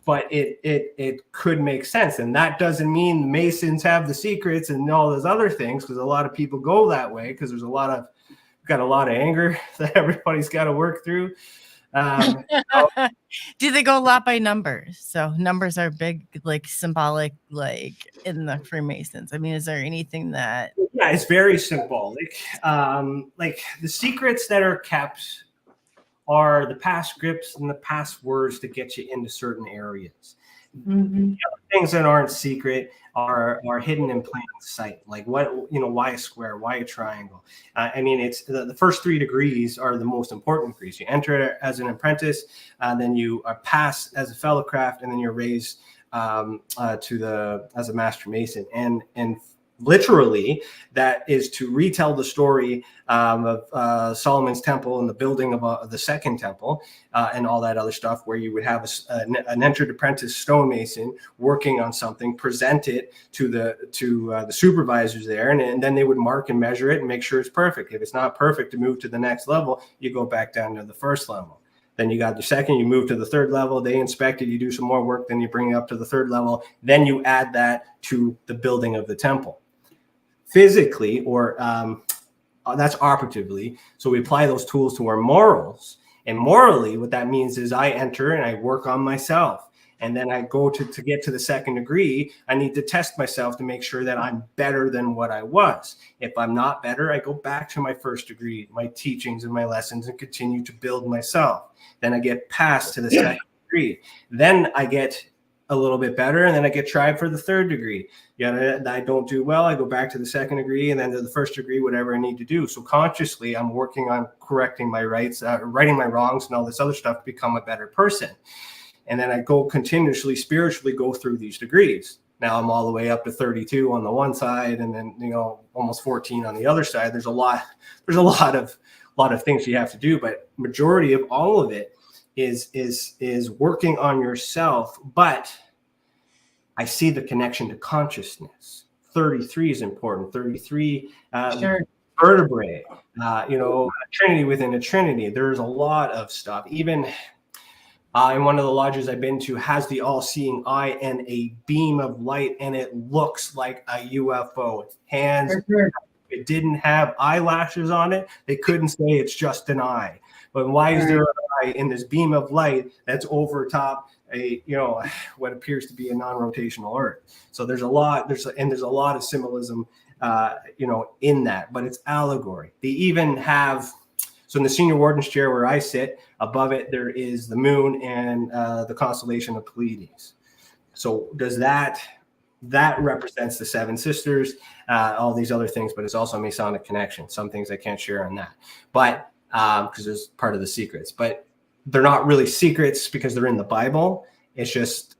But it could make sense. And that doesn't mean Masons have the secrets and all those other things, because a lot of people go that way because there's got a lot of anger that everybody's got to work through. Do they go a lot by numbers? So numbers are big, like symbolic, like in the Freemasons. I mean, is there anything that? Yeah, it's very symbolic. Like the secrets that are kept are the past scripts and the passwords to get you into certain areas. Mm-hmm. Things that aren't secret are hidden in plain sight. Like what, why a square, why a triangle? I mean, it's the first 3 degrees are the most important degrees. You enter as an apprentice, then you are passed as a fellow craft, and then you're raised as a master mason. And literally, that is to retell the story of Solomon's temple and the building of the second temple and all that other stuff, where you would have an entered apprentice stonemason working on something, present it to the supervisors there, and then they would mark and measure it and make sure it's perfect. If it's not perfect, to move to the next level, you go back down to the first level. Then you got the second, you move to the third level, they inspect it, you do some more work, then you bring it up to the third level, then you add that to the building of the temple. Physically, or that's operatively. So we apply those tools to our morals. And morally, what that means is I enter and I work on myself. And then I go to get to the second degree. I need to test myself to make sure that I'm better than what I was. If I'm not better, I go back to my first degree, my teachings and my lessons, and continue to build myself. Then I get passed to the second degree. Then I get a little bit better, and then I get tried for the third degree. I don't do well, I go back to the second degree, and then to the first degree, whatever I need to do. So consciously, I'm working on correcting my rights, righting my wrongs, and all this other stuff to become a better person. And then I go continuously, spiritually go through these degrees. Now I'm all the way up to 32 on the one side, and then almost 14 on the other side. There's a lot of things you have to do, but majority of all of it is working on yourself. But I see the connection to consciousness. 33 is important. 33 Sure. vertebrae, Trinity within a Trinity. There's a lot of stuff. Even in one of the lodges I've been to has the all-seeing eye and a beam of light, and it looks like a UFO. Hands. Sure. It didn't have eyelashes on it. They couldn't say it's just an eye. But why is there an eye in this beam of light that's over top what appears to be a non-rotational Earth? So there's a lot of symbolism in that, but it's allegory. They even have, so in the senior warden's chair where I sit, above it there is the moon and the constellation of Pleiades. So does that represents the Seven Sisters, all these other things, but it's also a Masonic connection. Some things I can't share on that, but because it's part of the secrets, but they're not really secrets because they're in the Bible. It's just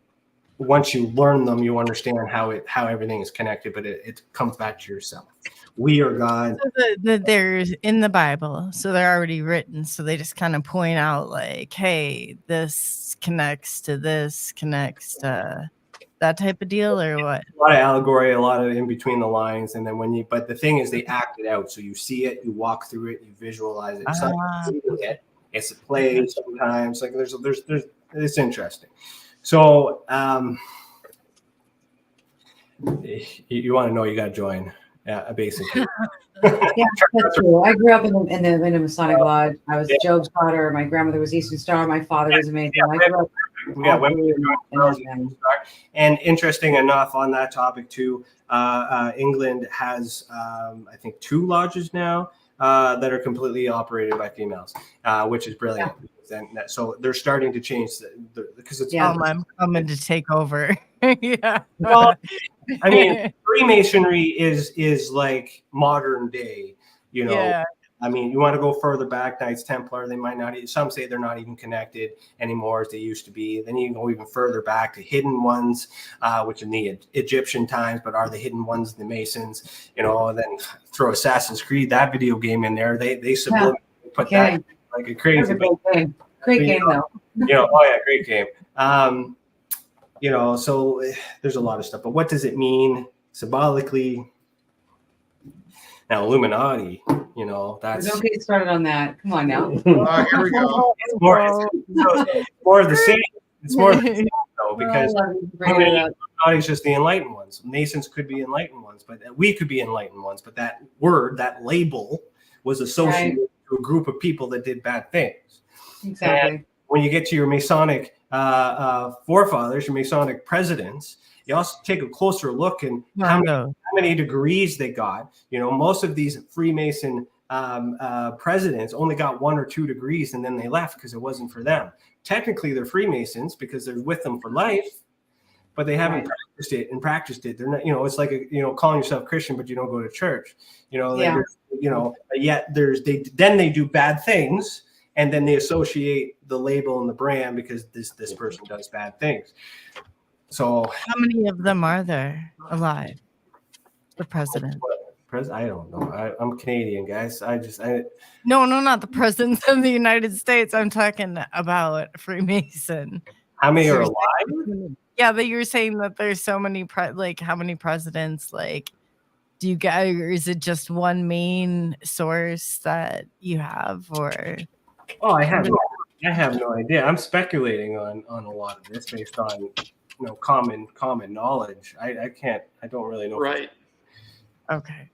once you learn them, you understand how everything is connected, but it comes back to yourself. We are God. So there's in the Bible, so they're already written. So they just kind of point out like, hey, this connects to this, connects to that type of deal, or what? A lot of allegory, a lot of in between the lines, and then but the thing is, they act it out. So you see it, you walk through it, you visualize it. It's a play sometimes. Like there's it's interesting. So you want to know, you got to join. Yeah, basically. Yeah, that's true. I grew up in a Masonic lodge. I was Job's daughter. My grandmother was Eastern Star. My father was amazing. I grew up. Yeah, and interesting enough on that topic too, England has I think 2 lodges now that are completely operated by females, which is brilliant. Yeah. And so they're starting to change because it's I'm coming to take over. Yeah. Well, I mean, Freemasonry is like modern day, Yeah. I mean, you want to go further back, Knights Templar, they might not, some say they're not even connected anymore as they used to be. Then you can go even further back to hidden ones, which in the Egyptian times, but are the hidden ones the Masons, and then throw Assassin's Creed, that video game in there. They put that like a crazy great game though. Great game. So there's a lot of stuff, but what does it mean symbolically? Now, Illuminati, that's... Don't get started on that. Come on now. Here we go. It's more of the same. It's more of the same, though, because Illuminati is just the enlightened ones. Masons could be enlightened ones, but we could be enlightened ones. But that word, that label, was associated to a group of people that did bad things. Exactly. When you get to your Masonic forefathers, your Masonic presidents, you also take a closer look and how many degrees they got. You know, most of these Freemason presidents only got 1 or 2 degrees and then they left because it wasn't for them. Technically, they're Freemasons because they're with them for life, but they haven't practiced it. They're not, you know, it's like, calling yourself Christian, but you don't go to church, yet then they do bad things. And then they associate the label and the brand because this person does bad things. So how many of them are there alive? The president. I don't know. I'm Canadian, guys. No, not the presidents of the United States. I'm talking about Freemason. How many are alive? Yeah, but you're saying that there's so many, how many presidents, do you get, or is it just one main source that you have, or? Oh, I have no idea. I'm speculating on a lot of this based on common knowledge. I don't really know. Right. Okay.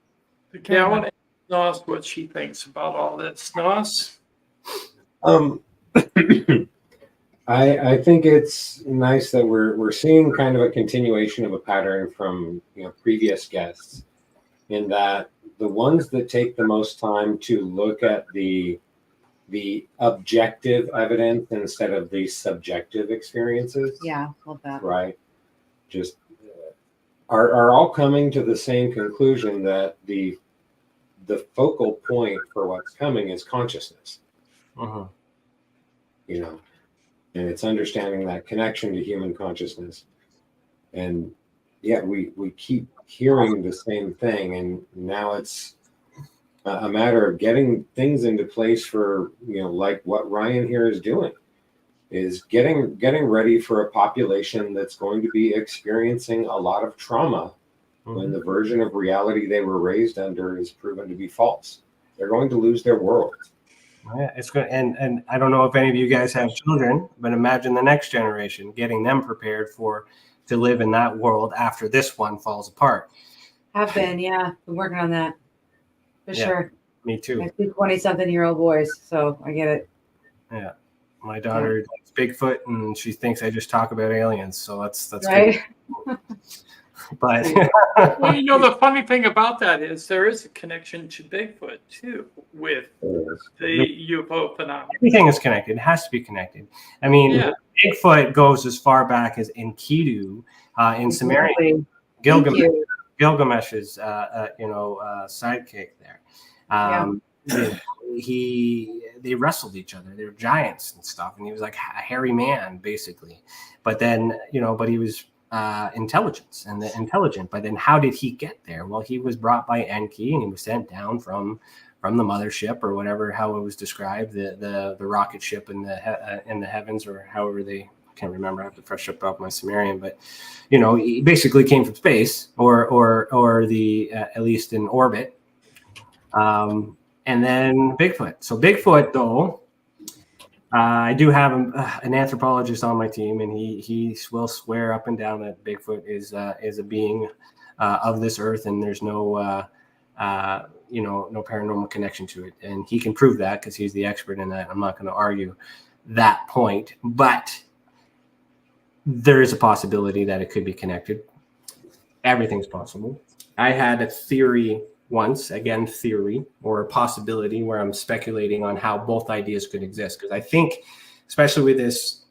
Yeah, I want to ask Nos what she thinks about all this. Nos? I think it's nice that we're seeing kind of a continuation of a pattern from previous guests, in that the ones that take the most time to look at the objective evidence instead of the subjective experiences. Yeah, love that. Right. Just are all coming to the same conclusion that the focal point for what's coming is consciousness. Uh-huh. And it's understanding that connection to human consciousness. And yet we keep hearing the same thing, and now it's a matter of getting things into place for, like what Ryan here is doing, is getting ready for a population that's going to be experiencing a lot of trauma when the version of reality they were raised under is proven to be false. They're going to lose their world. Yeah, it's good. And I don't know if any of you guys have children, but imagine the next generation, getting them prepared to live in that world after this one falls apart. Have been, yeah. Been working on that. For sure. Me too. I have 2 20-something-year-old boys, so I get it. Yeah. My daughter likes Bigfoot, and she thinks I just talk about aliens. So that's right. But well, the funny thing about that is there is a connection to Bigfoot too with the UFO phenomenon. Everything is connected. It has to be connected. I mean, Bigfoot goes as far back as Enkidu in Sumerian. Gilgamesh's sidekick there. They wrestled each other. They were giants and stuff, and he was like a hairy man basically. But then but he was intelligent. But then how did he get there? Well, he was brought by Enki, and he was sent down from the mothership, or whatever, how it was described, the rocket ship in the heavens, or however they. Can't remember. I have to fresh up my Sumerian, but he basically came from space, or the at least in orbit. And then Bigfoot. So Bigfoot, though, I do have an anthropologist on my team, and he will swear up and down that Bigfoot is a being of this earth, and there's no no paranormal connection to it, and he can prove that because he's the expert in that. I'm not going to argue that point, but there is a possibility that it could be connected. Everything's possible. I had a theory once, again, theory or a possibility, where I'm speculating on how both ideas could exist. Because I think, especially with this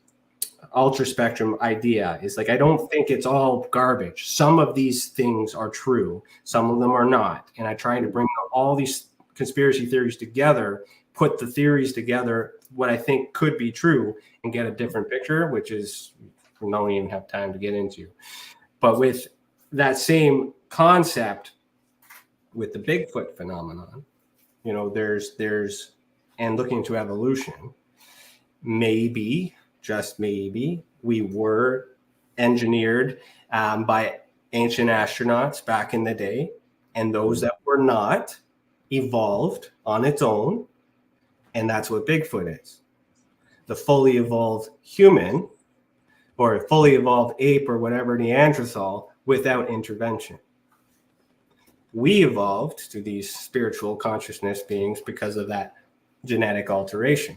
ultra spectrum idea, is I don't think it's all garbage. Some of these things are true. Some of them are not. And I try to bring all these conspiracy theories together, put the theories together, what I think could be true, and get a different picture, which is we don't even have time to get into. But with that same concept, with the Bigfoot phenomenon, there's and looking into evolution, maybe, just maybe, we were engineered by ancient astronauts back in the day, and those that were not evolved on its own, and that's what Bigfoot is. The fully evolved human, or a fully evolved ape, or whatever, Neanderthal, without intervention. We evolved to these spiritual consciousness beings because of that genetic alteration.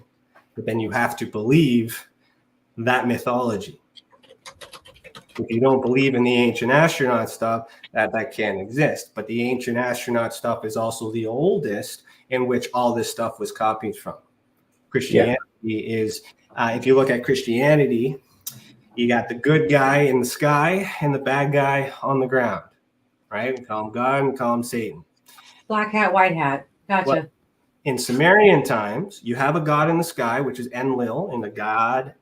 but then you have to believe that mythology. If you don't believe in the ancient astronaut stuff, that can't exist. But the ancient astronaut stuff is also the oldest in which all this stuff was copied from. Christianity is, if you look at Christianity, you got the good guy in the sky and the bad guy on the ground, right? We call him God and we call him Satan. Black hat, white hat. Gotcha. Well, in Sumerian times, you have a god in the sky, which is Enlil, and a god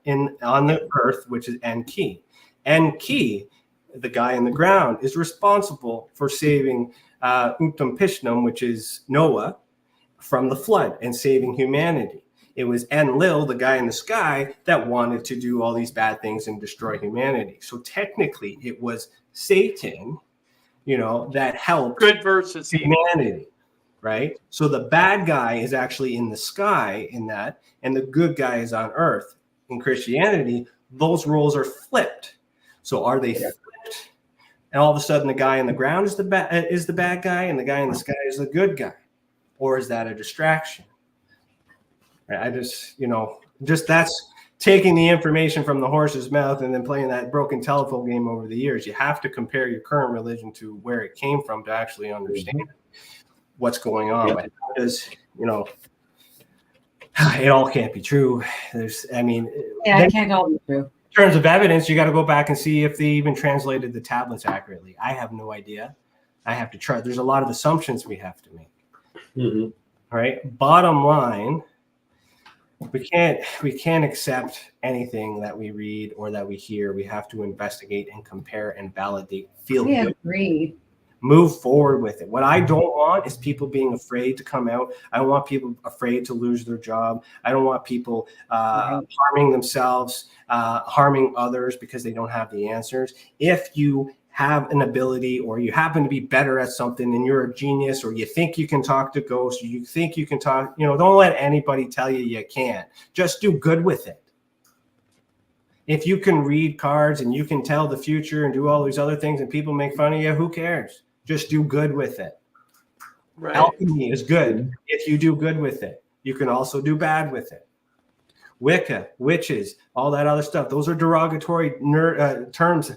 on the earth, which is Enki. Enki, the guy in the ground, is responsible for saving Uttam, which is Noah, from the flood and saving humanity. It was Enlil, the guy in the sky, that wanted to do all these bad things and destroy humanity. So technically, it was Satan, that helped Good versus humanity, right? So the bad guy is actually in the sky in that, and the good guy is on earth. In Christianity, those roles are flipped. So are they flipped? And all of a sudden, the guy in the ground is the bad guy, and the guy in the sky is the good guy, or is that a distraction? I just that's taking the information from the horse's mouth and then playing that broken telephone game over the years. You have to compare your current religion to where it came from to actually understand what's going on. But how does it all can't be true. It can't all be true. In terms of evidence, you got to go back and see if they even translated the tablets accurately. I have no idea. I have to try. There's a lot of assumptions we have to make. Mm-hmm. All right. Bottom line, we can't accept anything that we read or that we hear. We have to investigate and compare and validate. Feel I good. agree. Move forward with it. What I don't want is people being afraid to come out. I don't want people afraid to lose their job. I don't want people harming themselves, harming others because they don't have the answers. If you have an ability or you happen to be better at something and you're a genius, or you think you can talk to ghosts, or you think you can talk, don't let anybody tell you can't. Just do good with it. If you can read cards and you can tell the future and do all these other things and people make fun of you, who cares? Just do good with it. right. Alchemy is good if you do good with it. You can also do bad with it. Wicca, witches, all that other stuff. Those are derogatory terms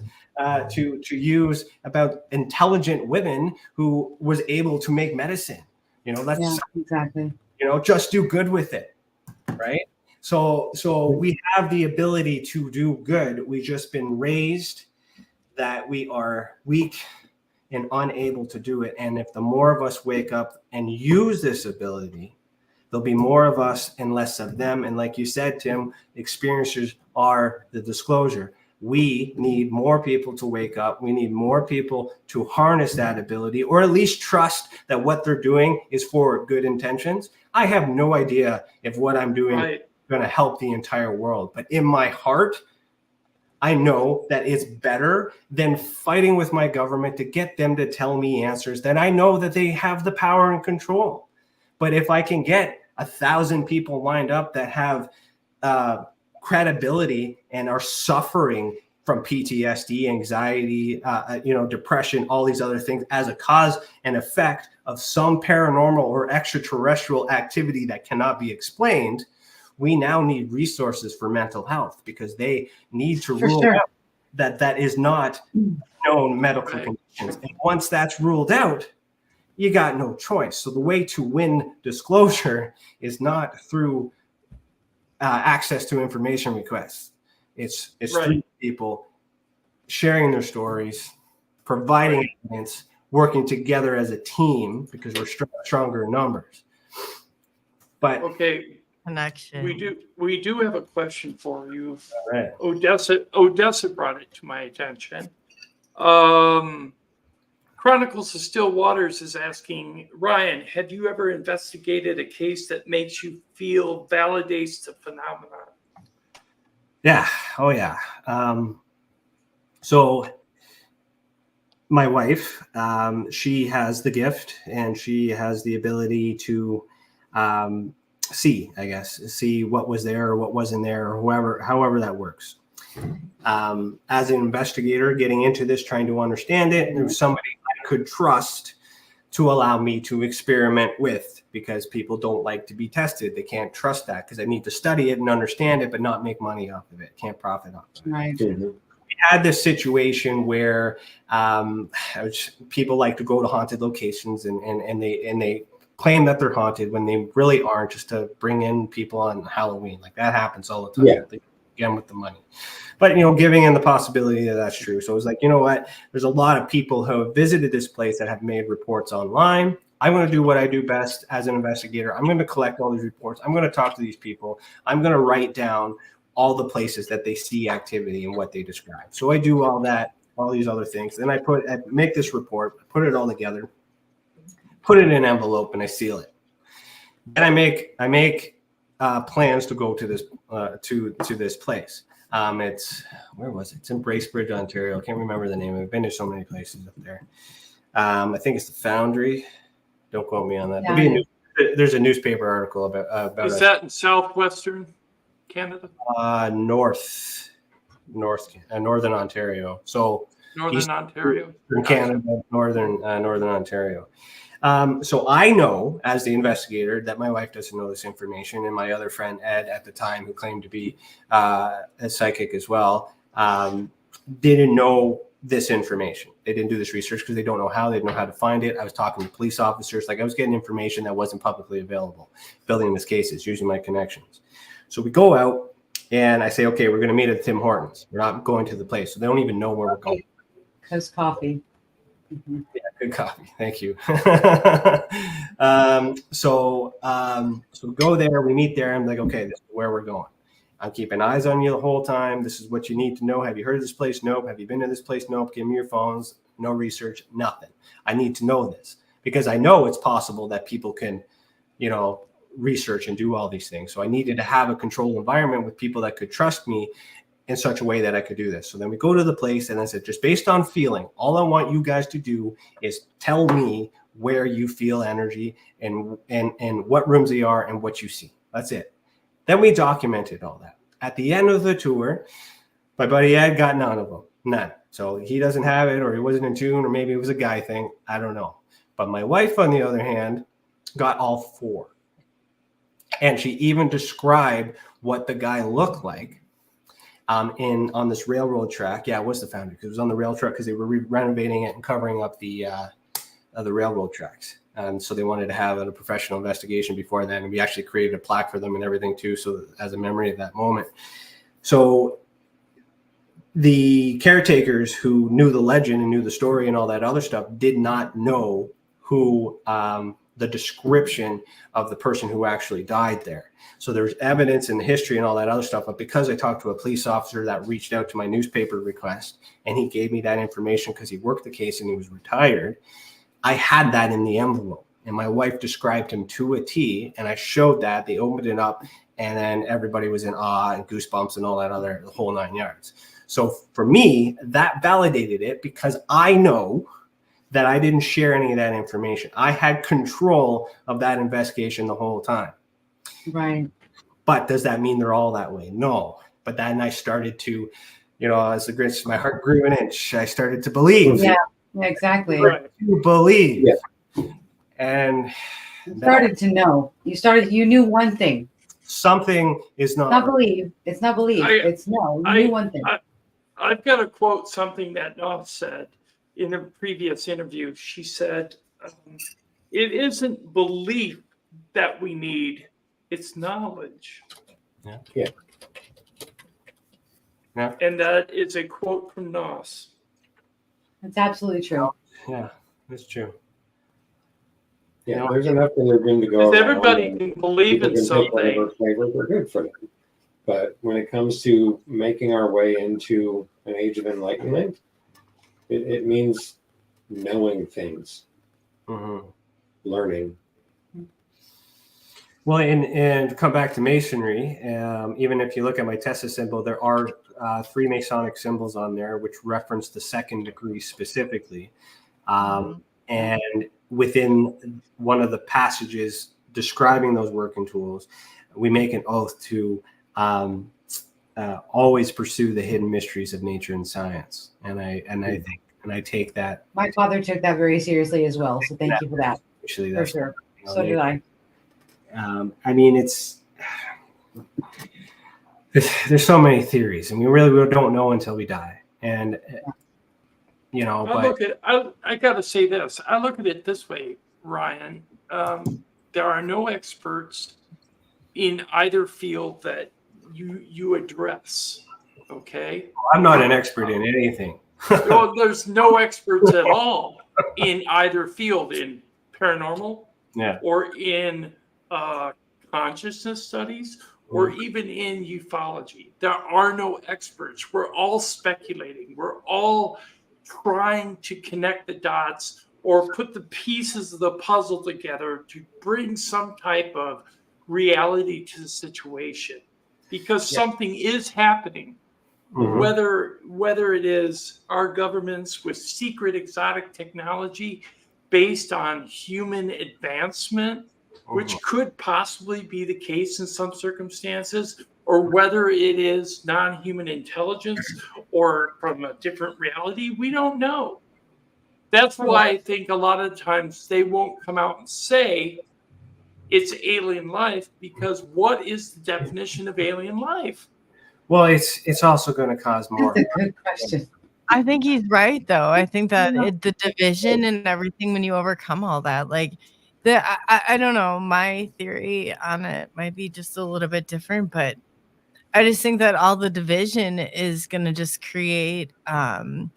to use about intelligent women who was able to make medicine. That's exactly. Just do good with it, right? So we have the ability to do good. We've just been raised that we are weak and unable to do it. And if the more of us wake up and use this ability, there'll be more of us and less of them. And like you said, Tim, experiencers are the disclosure. We need more people to wake up. We need more people to harness that ability, or at least trust that what they're doing is for good intentions. I have no idea if what I'm doing is going to help the entire world. But in my heart, I know that it's better than fighting with my government to get them to tell me answers that I know that they have the power and control. But if I can get 1,000 people lined up that have credibility and are suffering from PTSD, anxiety, depression, all these other things as a cause and effect of some paranormal or extraterrestrial activity that cannot be explained, we now need resources for mental health because they need to rule out that is not known medical conditions. And once that's ruled out, you got no choice. So the way to win disclosure is not through access to information requests. It's through people sharing their stories, providing evidence, working together as a team because we're stronger in numbers. But connection. We do have a question for you. All right. Odessa brought it to my attention. Chronicles of Still Waters is asking, Ryan, have you ever investigated a case that makes you feel validates the phenomenon? Yeah. Oh, yeah. So my wife, she has the gift and she has the ability to see what was there or what wasn't there, or however that works. As an investigator getting into this, trying to understand it, there was somebody I could trust to allow me to experiment with, because people don't like to be tested. They can't trust that because they need to study it and understand it, but not make money off of it. Can't profit off of it. Right. Mhm. We had this situation where people like to go to haunted locations and they claim that they're haunted when they really aren't, just to bring in people on Halloween. Like that happens all the time. Yeah. Again, with the money. But, giving in the possibility that that's true. So it was like, you know what? There's a lot of people who have visited this place that have made reports online. I'm going to do what I do best as an investigator. I'm going to collect all these reports. I'm going to talk to these people. I'm going to write down all the places that they see activity and what they describe. So I do all that, all these other things. Then I make this report, put it all together, put it in an envelope, and I seal it. Then I make plans to go to this to this place. Where was it? It's in Bracebridge, Ontario. I can't remember the name. I've been to so many places up there. I think it's the Foundry. Don't quote me on that. Yeah. There's a newspaper article about Is that in southwestern Canada? Northern Ontario. So Northern Ontario. in Canada, northern Ontario. So I know, as the investigator, that my wife doesn't know this information, and my other friend Ed at the time, who claimed to be a psychic as well, didn't know this information. They didn't do this research because they don't know how. They didn't know how to find it. I was talking to police officers. Like, I was getting information that wasn't publicly available, building these cases, using my connections. So we go out, and I say, okay, we're going to meet at Tim Hortons. We're not going to the place. So they don't even know where we're going. Because coffee. Mm-hmm. Yeah, good coffee. Thank you. So we go there, we meet there. I'm like, okay, this is where we're going. I'm keeping eyes on you the whole time. This is what you need to know. Have you heard of this place? Nope. Have you been to this place? Nope. Give me your phones. No research, nothing. I need to know this because I know it's possible that people can, research and do all these things. So I needed to have a controlled environment with people that could trust me in such a way that I could do this. So then we go to the place, and I said, just based on feeling, all I want you guys to do is tell me where you feel energy and what rooms they are and what you see. That's it. Then we documented all that. At the end of the tour, my buddy Ed got none of them. None. So he doesn't have it, or he wasn't in tune, or maybe it was a guy thing. I don't know. But my wife, on the other hand, got all 4. And she even described what the guy looked like on this railroad track. Yeah, it was the Foundry, because it was on the rail track because they were renovating it and covering up the railroad tracks. And so they wanted to have a professional investigation before then. And we actually created a plaque for them and everything too, so as a memory of that moment. So the caretakers who knew the legend and knew the story and all that other stuff did not know who the description of the person who actually died there. So there's evidence in the history and all that other stuff. But because I talked to a police officer that reached out to my newspaper request, and he gave me that information because he worked the case and he was retired, I had that in the envelope. And my wife described him to a T, and I showed that. They opened it up, and then everybody was in awe and goosebumps and all that other, the whole 9 yards. So for me, that validated it because I know that I didn't share any of that information. I had control of that investigation the whole time. Right. But does that mean they're all that way? No. But then I started to, as the Grinch, my heart grew an inch. I started to believe. Yeah, exactly. Right. To believe. Yeah. And You started to know. You knew one thing. Something is not. Not believe. It's not believe. It's no. You knew one thing. I've got to quote something that Noth said in a previous interview. She said, it isn't belief that we need, it's knowledge. Yeah. Yeah. Yeah. And that is a quote from Noth. It's absolutely true. Yeah, that's true. Yeah, there's enough in their room to go. Because everybody can believe in something. Flavor, we're good for them. But when it comes to making our way into an age of enlightenment, it means knowing things, learning. Well, and to come back to Masonry, even if you look at my TESA symbol, there are 3 Masonic symbols on there, which reference the 2nd degree specifically. And within one of the passages describing those working tools, we make an oath to always pursue the hidden mysteries of nature and science. And I think and I take that. My father took that very seriously as well. So thank you for that. Actually, For that's sure. you know, So did I. I mean, there's so many theories, and we really don't know until we die. And you know, I got to say this. I look at it this way, Ryan. There are no experts in either field that you address. Okay. I'm not an expert in anything. Well, there's no experts at all in either field, in paranormal, Yeah. or in consciousness studies, or even in ufology. There are no experts. We're all speculating. We're all trying to connect the dots or put the pieces of the puzzle together to bring some type of reality to the situation, because something is happening. Whether it is our governments with secret exotic technology based on human advancement, which could possibly be the case in some circumstances, or whether it is non-human intelligence or from a different reality, we don't know. That's why I think a lot of times they won't come out and say it's alien life, because what is the definition of alien life? Well, it's also going to cause more. That's a good question. I think he's right, though. I think that the division and everything, when you overcome all that, like I don't know, my theory on it might be just a little bit different, but I just think that all the division is going to just create an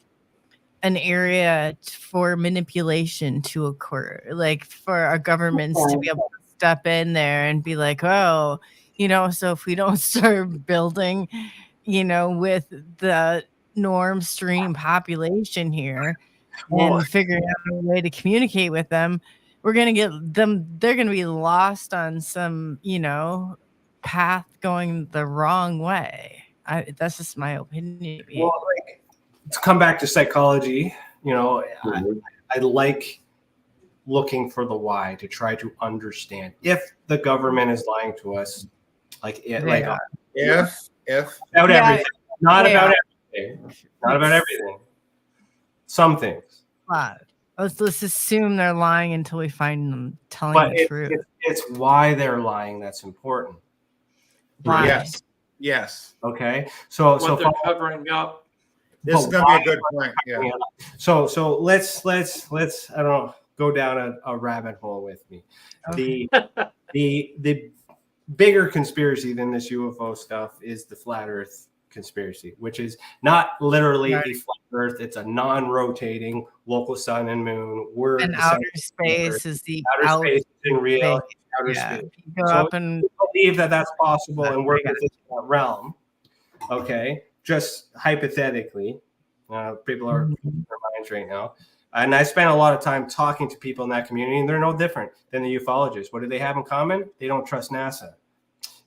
area for manipulation to occur, like for our governments to be able to step in there and be like, oh, so if we don't start building, with the norm stream population here and figuring out a way to communicate with them, we're going to get them, they're going to be lost on some, path going the wrong way. That's just my opinion. Well, to come back to psychology, I like looking for the why, to try to understand if the government is lying to us, if about everything, not about everything, some things. Let's assume they're lying until we find them telling the truth. It's why they're lying that's important. Why? Yes. Okay. So they're covering up. This is going to be a good point. Yeah. So let's I don't know, go down a rabbit hole with me. Okay. The bigger conspiracy than this UFO stuff is the flat Earth conspiracy, which is not literally a flat Earth. It's a non-rotating local sun and moon. And outer space is the outer space in real outer space. Go up and believe that that's possible and work within that realm. Okay, just hypothetically, people are in their minds right now. And I spent a lot of time talking to people in that community, and they're no different than the ufologists. What do they have in common? They don't trust NASA.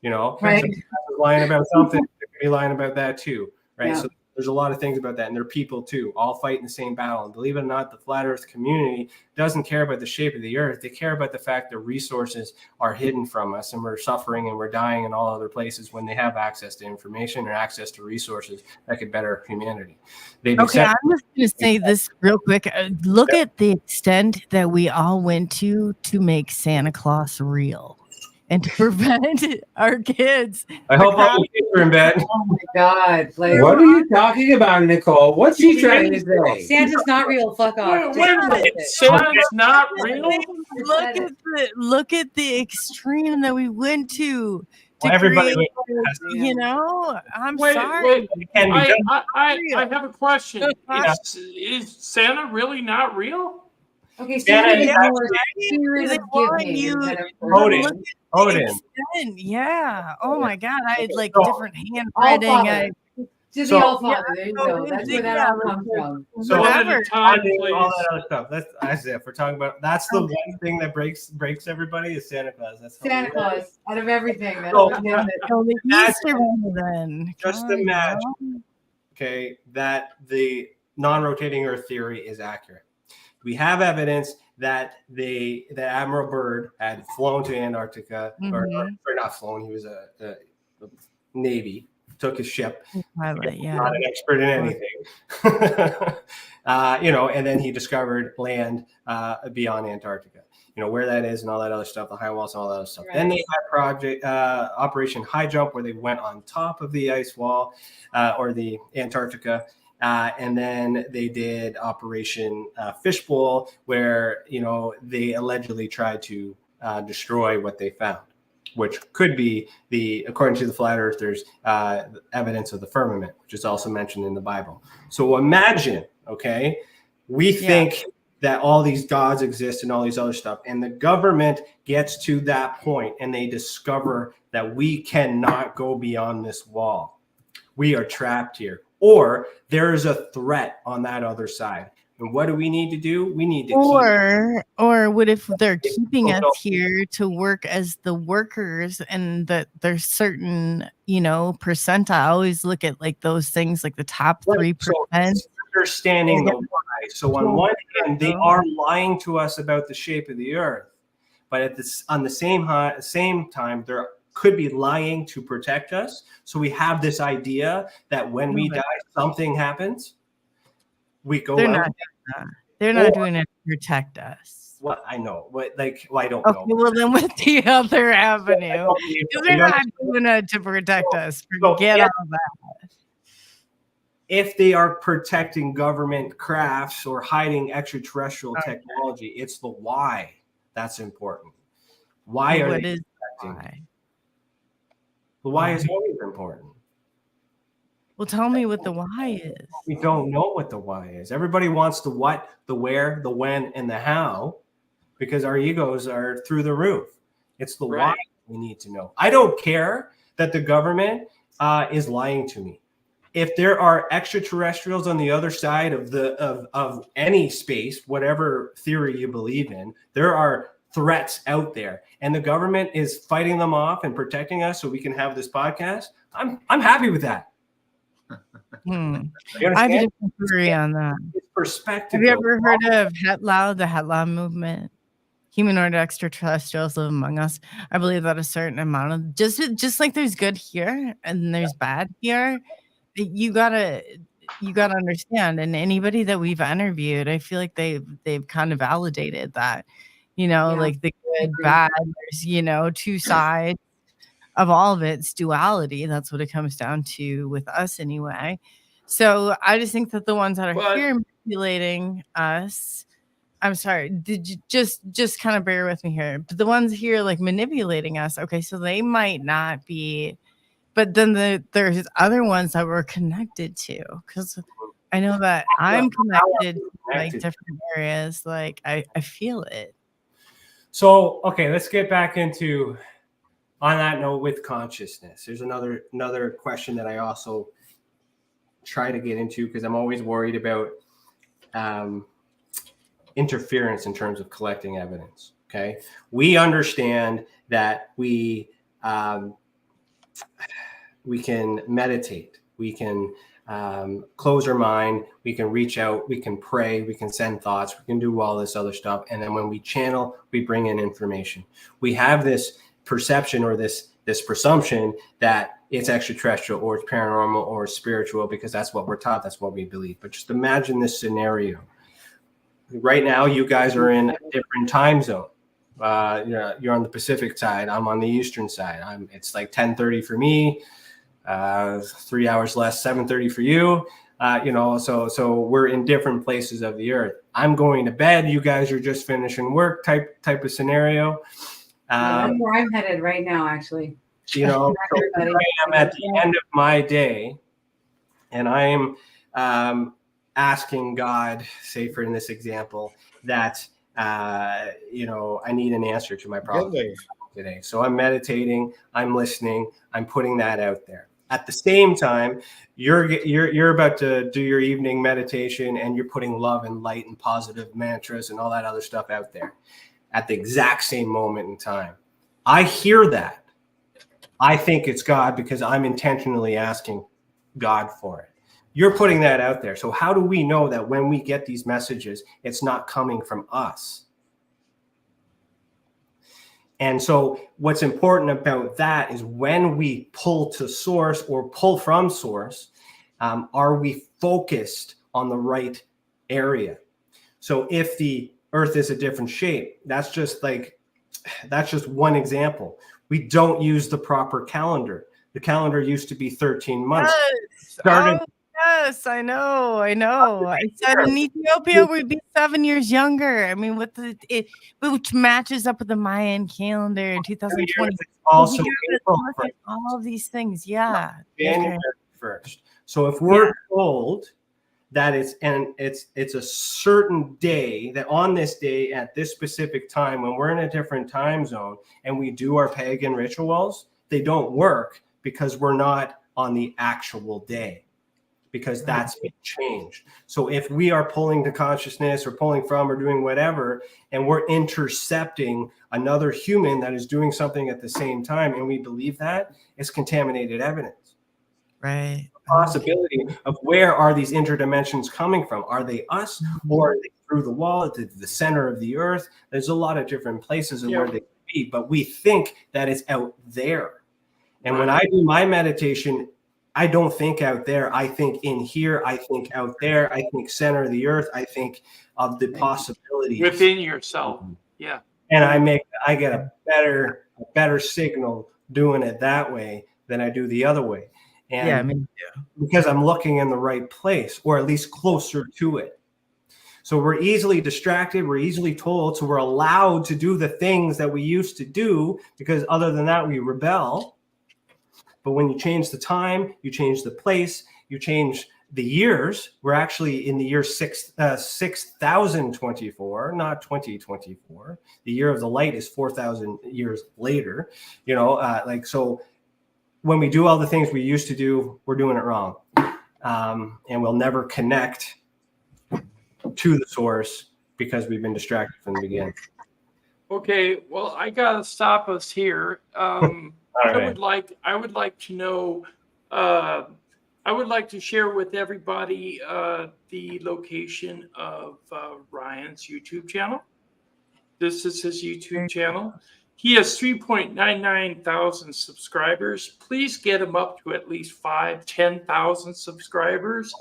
Right. So NASA's lying about something, they're going to be lying about that too, right? Yeah. So there's a lot of things about that, and they're people too, all fighting the same battle. And believe it or not, the flat Earth community doesn't care about the shape of the Earth. They care about the fact that resources are hidden from us, and we're suffering and we're dying in all other places when they have access to information or access to resources that could better humanity. I'm just going to say this real quick. Look at the extent that we all went to make Santa Claus real. And to prevent our kids. I hope all the kids are in bed. Oh my God. What are you talking about, Nicole? What's she trying to say? Santa's not real. Fuck off. Wait a minute. Santa's not real? Look at the extreme that we went to. Everybody, I'm sorry. I have a question. Is Santa really not real? Okay, Santa is more spirit of giving. Odin. Yeah. Oh my God. I had like different handwriting. To the All-Father. There you go. That's where that all comes from. So whatever time, all that other stuff. If we're talking about, that's the one thing that breaks everybody is Santa Claus. That's Santa Claus out of everything. Just imagine, okay, that the non-rotating Earth theory is accurate. We have evidence that the Admiral Byrd had flown to Antarctica, or not flown. He was a Navy took his ship. Pilot, yeah. Not an expert in anything. And then he discovered land beyond Antarctica. Where that is and all that other stuff, the high walls and all that other stuff. Right. Then they had Operation High Jump, where they went on top of the ice wall or the Antarctica. And then they did Operation Fishbowl, where, they allegedly tried to destroy what they found, which could be according to the flat earthers, evidence of the firmament, which is also mentioned in the Bible. So imagine, okay, we think that all these gods exist and all these other stuff, and the government gets to that point and they discover that we cannot go beyond this wall. We are trapped here, or there is a threat on that other side. And what do we need to do? We need to or what if they're keeping us here to work as the workers, and that there's certain, percentile. I always look at like those things, like the top 3%. So understanding the why. So on one hand, they are lying to us about the shape of the earth, but on the same time, they're could be lying to protect us. So we have this idea that when we die, something happens. We go out. They're not doing it to protect us. Well, I know. But I don't know. Well, then with the other avenue, they're not doing it to protect us. Forget all that. If they are protecting government crafts or hiding extraterrestrial technology, it's the why that's important. Why are they protecting? The why is always important. Well, tell me what the why is. We don't know what the why is. Everybody wants the what, the where, the when, and the how, because our egos are through the roof. It's the why we need to know. I don't care that the government is lying to me. If there are extraterrestrials on the other side of any space, whatever theory you believe in, there are threats out there, and the government is fighting them off and protecting us so we can have this podcast. I'm happy with that. I have a different theory on that. Perspective. Have you ever heard of Hetlau, the Hetlau movement? Humanoid extraterrestrials live among us. I believe that a certain amount of just like there's good here and there's bad here. You gotta understand, and anybody that we've interviewed, I feel like they've kind of validated that, like the good, bad, there's, two sides of all of it's duality. That's what it comes down to with us anyway. So I just think that the ones that are here manipulating us, I'm sorry, did you just kind of bear with me here, but the ones here like manipulating us, okay, so they might not be. But then there's other ones that we're connected to, because I know that I'm connected to like different areas. Like I feel it. So, okay, let's get back into, on that note, with consciousness. There's another question that I also try to get into, because I'm always worried about interference in terms of collecting evidence. Okay, we understand that we can meditate, we can close our mind, we can reach out, we can pray, we can send thoughts, we can do all this other stuff. And then when we channel, we bring in information. We have this perception or this presumption that it's extraterrestrial or it's paranormal or spiritual, because that's what we're taught, that's what we believe. But just imagine this scenario. Right now, you guys are in a different time zone. You're on the Pacific side, I'm on the Eastern side. It's like 10:30 for me. 3 hours less, 7:30 for you. So we're in different places of the earth. I'm going to bed. You guys are just finishing work type of scenario. That's where I'm headed right now, actually. So I am at the end of my day, and I am asking God, say for in this example, that I need an answer to my problem today. So I'm meditating, I'm listening, I'm putting that out there. At the same time, you're about to do your evening meditation, and you're putting love and light and positive mantras and all that other stuff out there at the exact same moment in time. I hear that. I think it's God because I'm intentionally asking God for it. You're putting that out there. So how do we know that when we get these messages, it's not coming from us? And so what's important about that is when we pull to source or pull from source, are we focused on the right area? So if the Earth is a different shape, that's just one example. We don't use the proper calendar. The calendar used to be 13 months. Yes. Oh, yes, I know. I said in Ethiopia we'd be 7 years younger. I mean, which matches up with the Mayan calendar in 2020. Also, all of these things, yeah. January 1st. So if we're told that it's a certain day, that on this day at this specific time when we're in a different time zone and we do our pagan rituals, they don't work because we're not on the actual day, because that's been changed. So if we are pulling to consciousness or pulling from or doing whatever, and we're intercepting another human that is doing something at the same time, and we believe that, it's contaminated evidence. Right. Possibility of where are these interdimensions coming from? Are they us, or are they through the wall at the center of the Earth? There's a lot of different places where they could be, but we think that it's out there. And when I do my meditation, I don't think out there. I think in here. I think out there. I think center of the Earth. I think of the possibilities within yourself. Yeah. And I get a better signal doing it that way than I do the other way. And because I'm looking in the right place, or at least closer to it. So we're easily distracted. We're easily told. So we're allowed to do the things that we used to do, because other than that, we rebel. But when you change the time, you change the place, you change the years. We're actually in the year 6024, not 2024. The year of the light is 4,000 years later. So when we do all the things we used to do, we're doing it wrong. And we'll never connect to the source because we've been distracted from the beginning. Okay, well, I gotta stop us here. I would like to know. I would like to share with everybody the location of Ryan's YouTube channel. This is his YouTube channel. He has 3.99 thousand subscribers. Please get him up to at least 10,000 subscribers.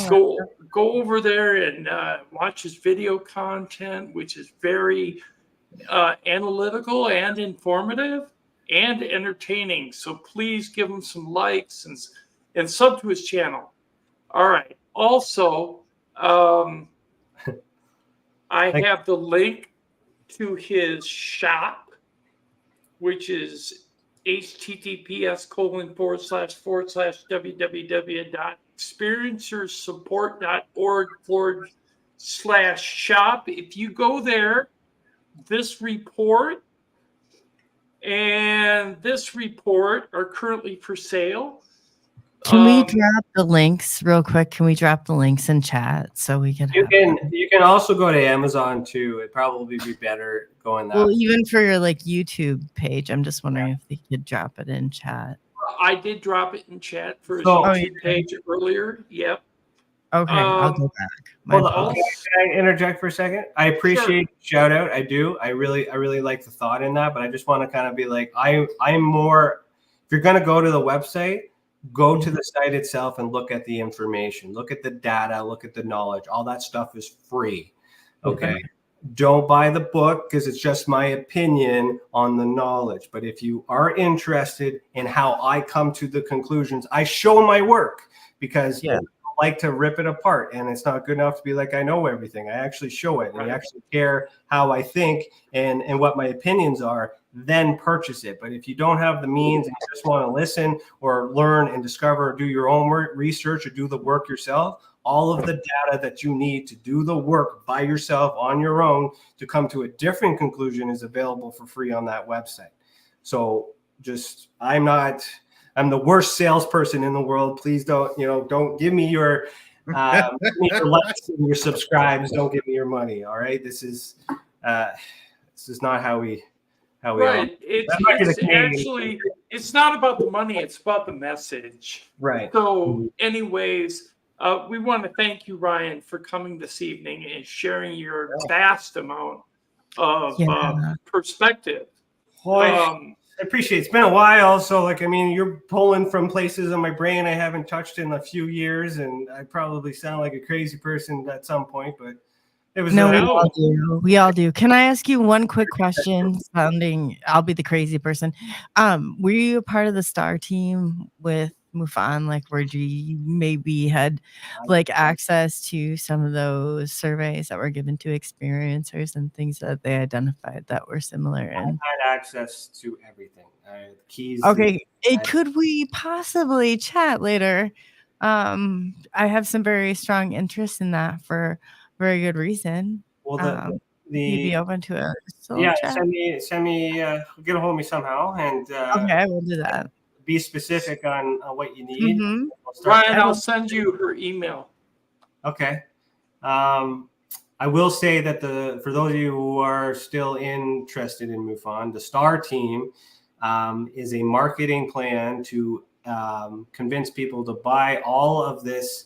Go over there and watch his video content, which is very analytical and informative and entertaining. So please give him some likes and sub to his channel. All right. Also, I have the link to his shop, which is https://www.experiencersupport.org/shop. If you go there, this report and this report are currently for sale. Can we drop the links real quick? Can we drop the links in chat so we can? You can also go to Amazon too. It'd probably be better going that. Well, even for your YouTube page, I'm just wondering if they could drop it in chat. I did drop it in chat for his YouTube page earlier. Yep. Okay, I'll go back. Can I interject for a second? I appreciate the shout out. I do. I really like the thought in that, but I just want to kind of be like, I'm more. If you're going to go to the website, go to the site itself and look at the information. Look at the data. Look at the knowledge. All that stuff is free. Okay. Don't buy the book because it's just my opinion on the knowledge. But if you are interested in how I come to the conclusions, I show my work because. I like to rip it apart, and it's not good enough to be like I know everything. I actually show it, and I actually care how I think and what my opinions are, then purchase it. But if you don't have the means and you just want to listen or learn and discover or do your own research or do the work yourself, all of the data that you need to do the work by yourself on your own to come to a different conclusion is available for free on that website. So I'm the worst salesperson in the world. Please don't give me your likes and your subscribes. Don't give me your money. All right. This is not how we right. It's not about the money. It's about the message. Right. So anyways, we want to thank you, Ryan, for coming this evening and sharing your vast amount of perspective. I appreciate it. It's been a while. So, like, I mean, you're pulling from places in my brain I haven't touched in a few years, and I probably sound like a crazy person at some point, but it was No, we all do. We all do. Can I ask you one quick question? I'll be the crazy person. Were you a part of the STAR team with MUFON, like where you maybe had like access to some of those surveys that were given to experiencers and things that they identified that were similar? And I had access to everything. Keys. Okay, could we possibly chat later? I have some very strong interest in that for very good reason. Well, you'd be open to it. Chat? send me, get a hold of me somehow, and okay, I will do that. Be specific on what you need. Mm-hmm. Ryan, I'll send you her email. Okay. I will say that for those of you who are still interested in MUFON, the STAR team is a marketing plan to convince people to buy all of this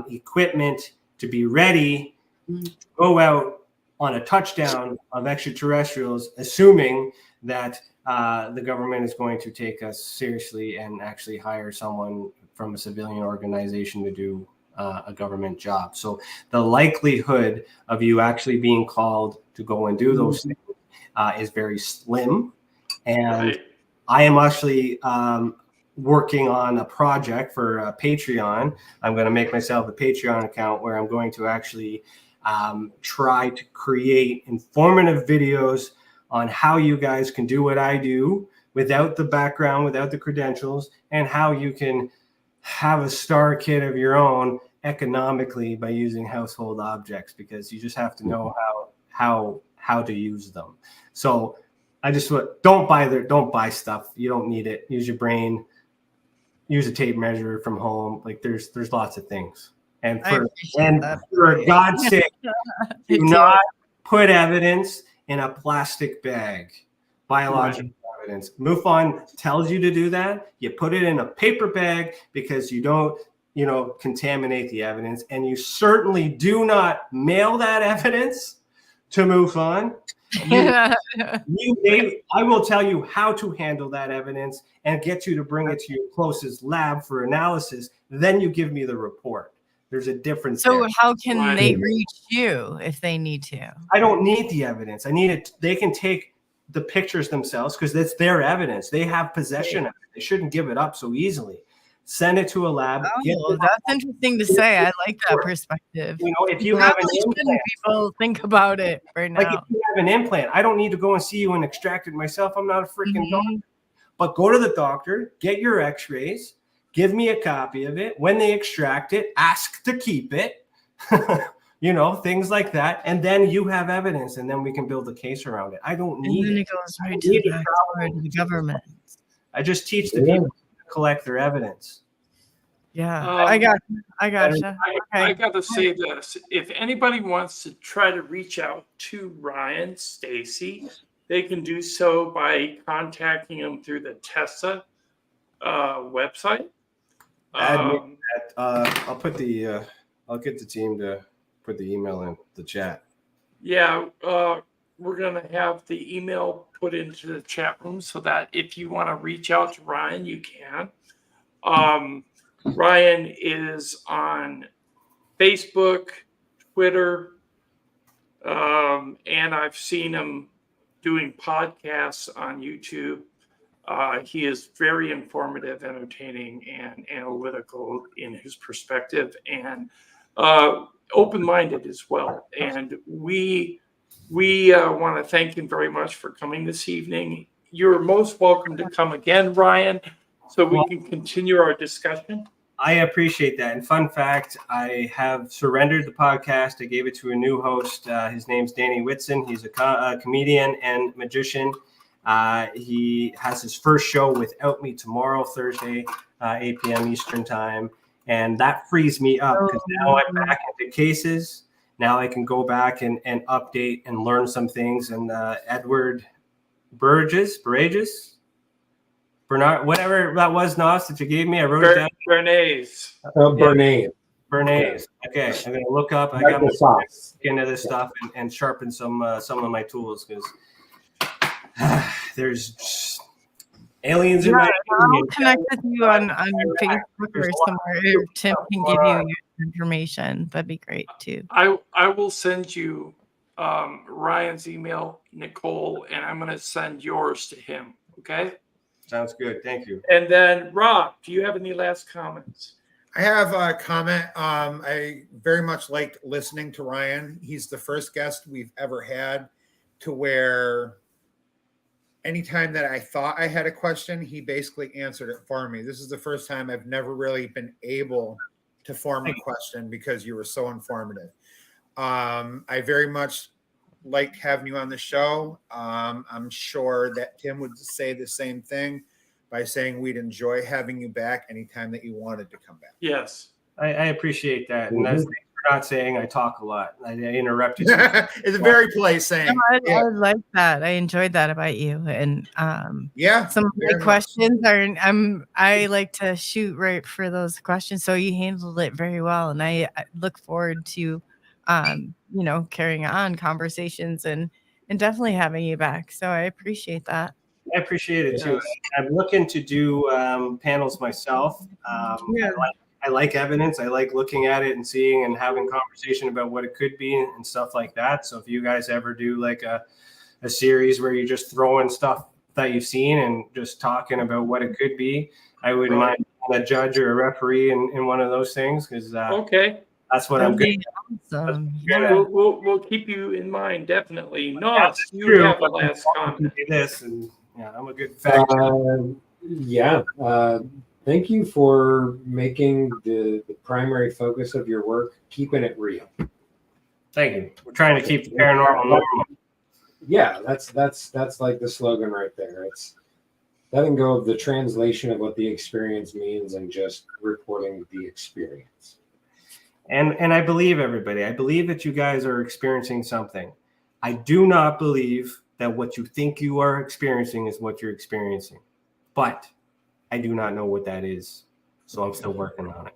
equipment to be ready to go out on a touchdown of extraterrestrials, assuming that the government is going to take us seriously and actually hire someone from a civilian organization to do a government job. So the likelihood of you actually being called to go and do those things is very slim. And I am actually working on a project for Patreon. I'm going to make myself a Patreon account where I'm going to actually try to create informative videos on how you guys can do what I do without the background, without the credentials, and how you can have a STAR kit of your own economically by using household objects, because you just have to know how to use them. So I just don't buy stuff. You don't need it. Use your brain. Use a tape measure from home. Like there's lots of things. And for God's sake, do not put evidence in a plastic bag. Biological evidence. MUFON tells you to do that. You put it in a paper bag because you don't, contaminate the evidence. And you certainly do not mail that evidence to MUFON. I will tell you how to handle that evidence and get you to bring it to your closest lab for analysis. Then you give me the report. There's a difference. So how can they reach you if they need to? I don't need the evidence. I need it. They can take the pictures themselves because that's their evidence. They have possession of it. They shouldn't give it up so easily. Send it to a lab. That's interesting to say. I like that perspective. If you have an implant, people think about it right now. Like if you have an implant, I don't need to go and see you and extract it myself. I'm not a freaking doctor. But go to the doctor, get your x-rays, give me a copy of it. When they extract it, ask to keep it. Things like that. And then you have evidence, and then we can build a case around it. I don't need it. It goes right to the government. I just teach the people to collect their evidence. Yeah, I gotcha. I got to say this. If anybody wants to try to reach out to Ryan Stacey, they can do so by contacting him through the TESA website. I'll get the team to put the email in the chat. Yeah, we're going to have the email put into the chat room so that if you want to reach out to Ryan, you can. Ryan is on Facebook, Twitter, and I've seen him doing podcasts on YouTube. He is very informative, entertaining, and analytical in his perspective, and open-minded as well. And we want to thank him very much for coming this evening. You're most welcome to come again, Ryan, so we can continue our discussion. I appreciate that. And fun fact, I have surrendered the podcast. I gave it to a new host. His name's Danny Whitson. He's a comedian and magician. He has his first show without me tomorrow, Thursday, 8 p.m. Eastern time. And that frees me up because now I'm back into cases. Now I can go back and update and learn some things. And Edward Bernard, whatever that was, Nos, that you gave me, I wrote it down. Bernays. Bernays. Okay, I'm gonna look up. I got into this stuff and sharpen some of my tools because there's aliens in Yeah, my I'll connect with you on Facebook There's or a lot- somewhere. there's If Tim stuff can going give you on. your information. That'd be great too. I will send you Ryan's email, Nicole, and I'm going to send yours to him. Okay. Sounds good. Thank you. And then Rob, do you have any last comments? I have a comment. I very much liked listening to Ryan. He's the first guest we've ever had to where anytime that I thought I had a question, he basically answered it for me. This is the first time I've never really been able to form a question because you were so informative. I very much liked having you on the show. I'm sure that Tim would say the same thing by saying we'd enjoy having you back anytime that you wanted to come back. Yes. I appreciate that. And that's thanks for not saying I talk a lot. I interrupted you. It's a very polite saying. No, I like that. I enjoyed that about you. And Yeah, some of my very much. questions are I like to shoot right for those questions. So you handled it very well. And I look forward to carrying on conversations and definitely having you back. So I appreciate that. I appreciate it too. Yes. I'm looking to do panels myself. Yeah. I like evidence. I like looking at it and seeing and having conversation about what it could be and stuff like that. So if you guys ever do like a series where you just throw in stuff that you've seen and just talking about what it could be, I wouldn't mind being a judge or a referee in one of those things because Okay. that's what I'm good. Awesome. Yeah. Yeah. We'll keep you in mind, definitely. No, That's you true, have a but last comment. this and yeah, I'm a good fact. Thank you for making the primary focus of your work, keeping it real. Thank you. We're trying to keep the paranormal normal. Yeah, that's like the slogan right there. It's letting go of the translation of what the experience means and just reporting the experience. And I believe everybody. I believe that you guys are experiencing something. I do not believe that what you think you are experiencing is what you're experiencing. But I do not know what that is. So I'm still working on it.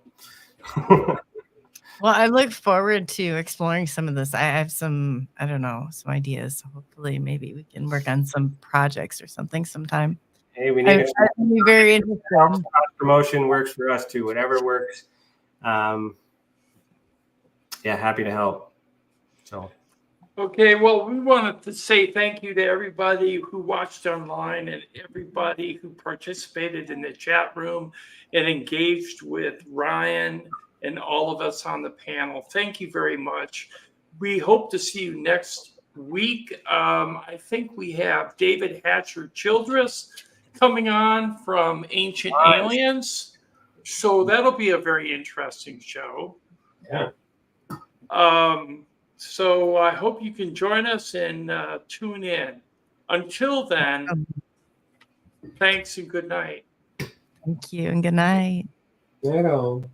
Well, I look forward to exploring some of this. I have some ideas. So hopefully maybe we can work on some projects or something sometime. Hey, we need I'd be very interested. promotion works for us too. Whatever works. Happy to help. So Okay, well, we wanted to say thank you to everybody who watched online and everybody who participated in the chat room and engaged with Ryan and all of us on the panel. Thank you very much. We hope to see you next week. I think we have David Hatcher Childress coming on from Ancient Aliens. So that'll be a very interesting show. Yeah. So I hope you can join us and tune in. Until then, thanks and good night. Thank you and good night. Right on.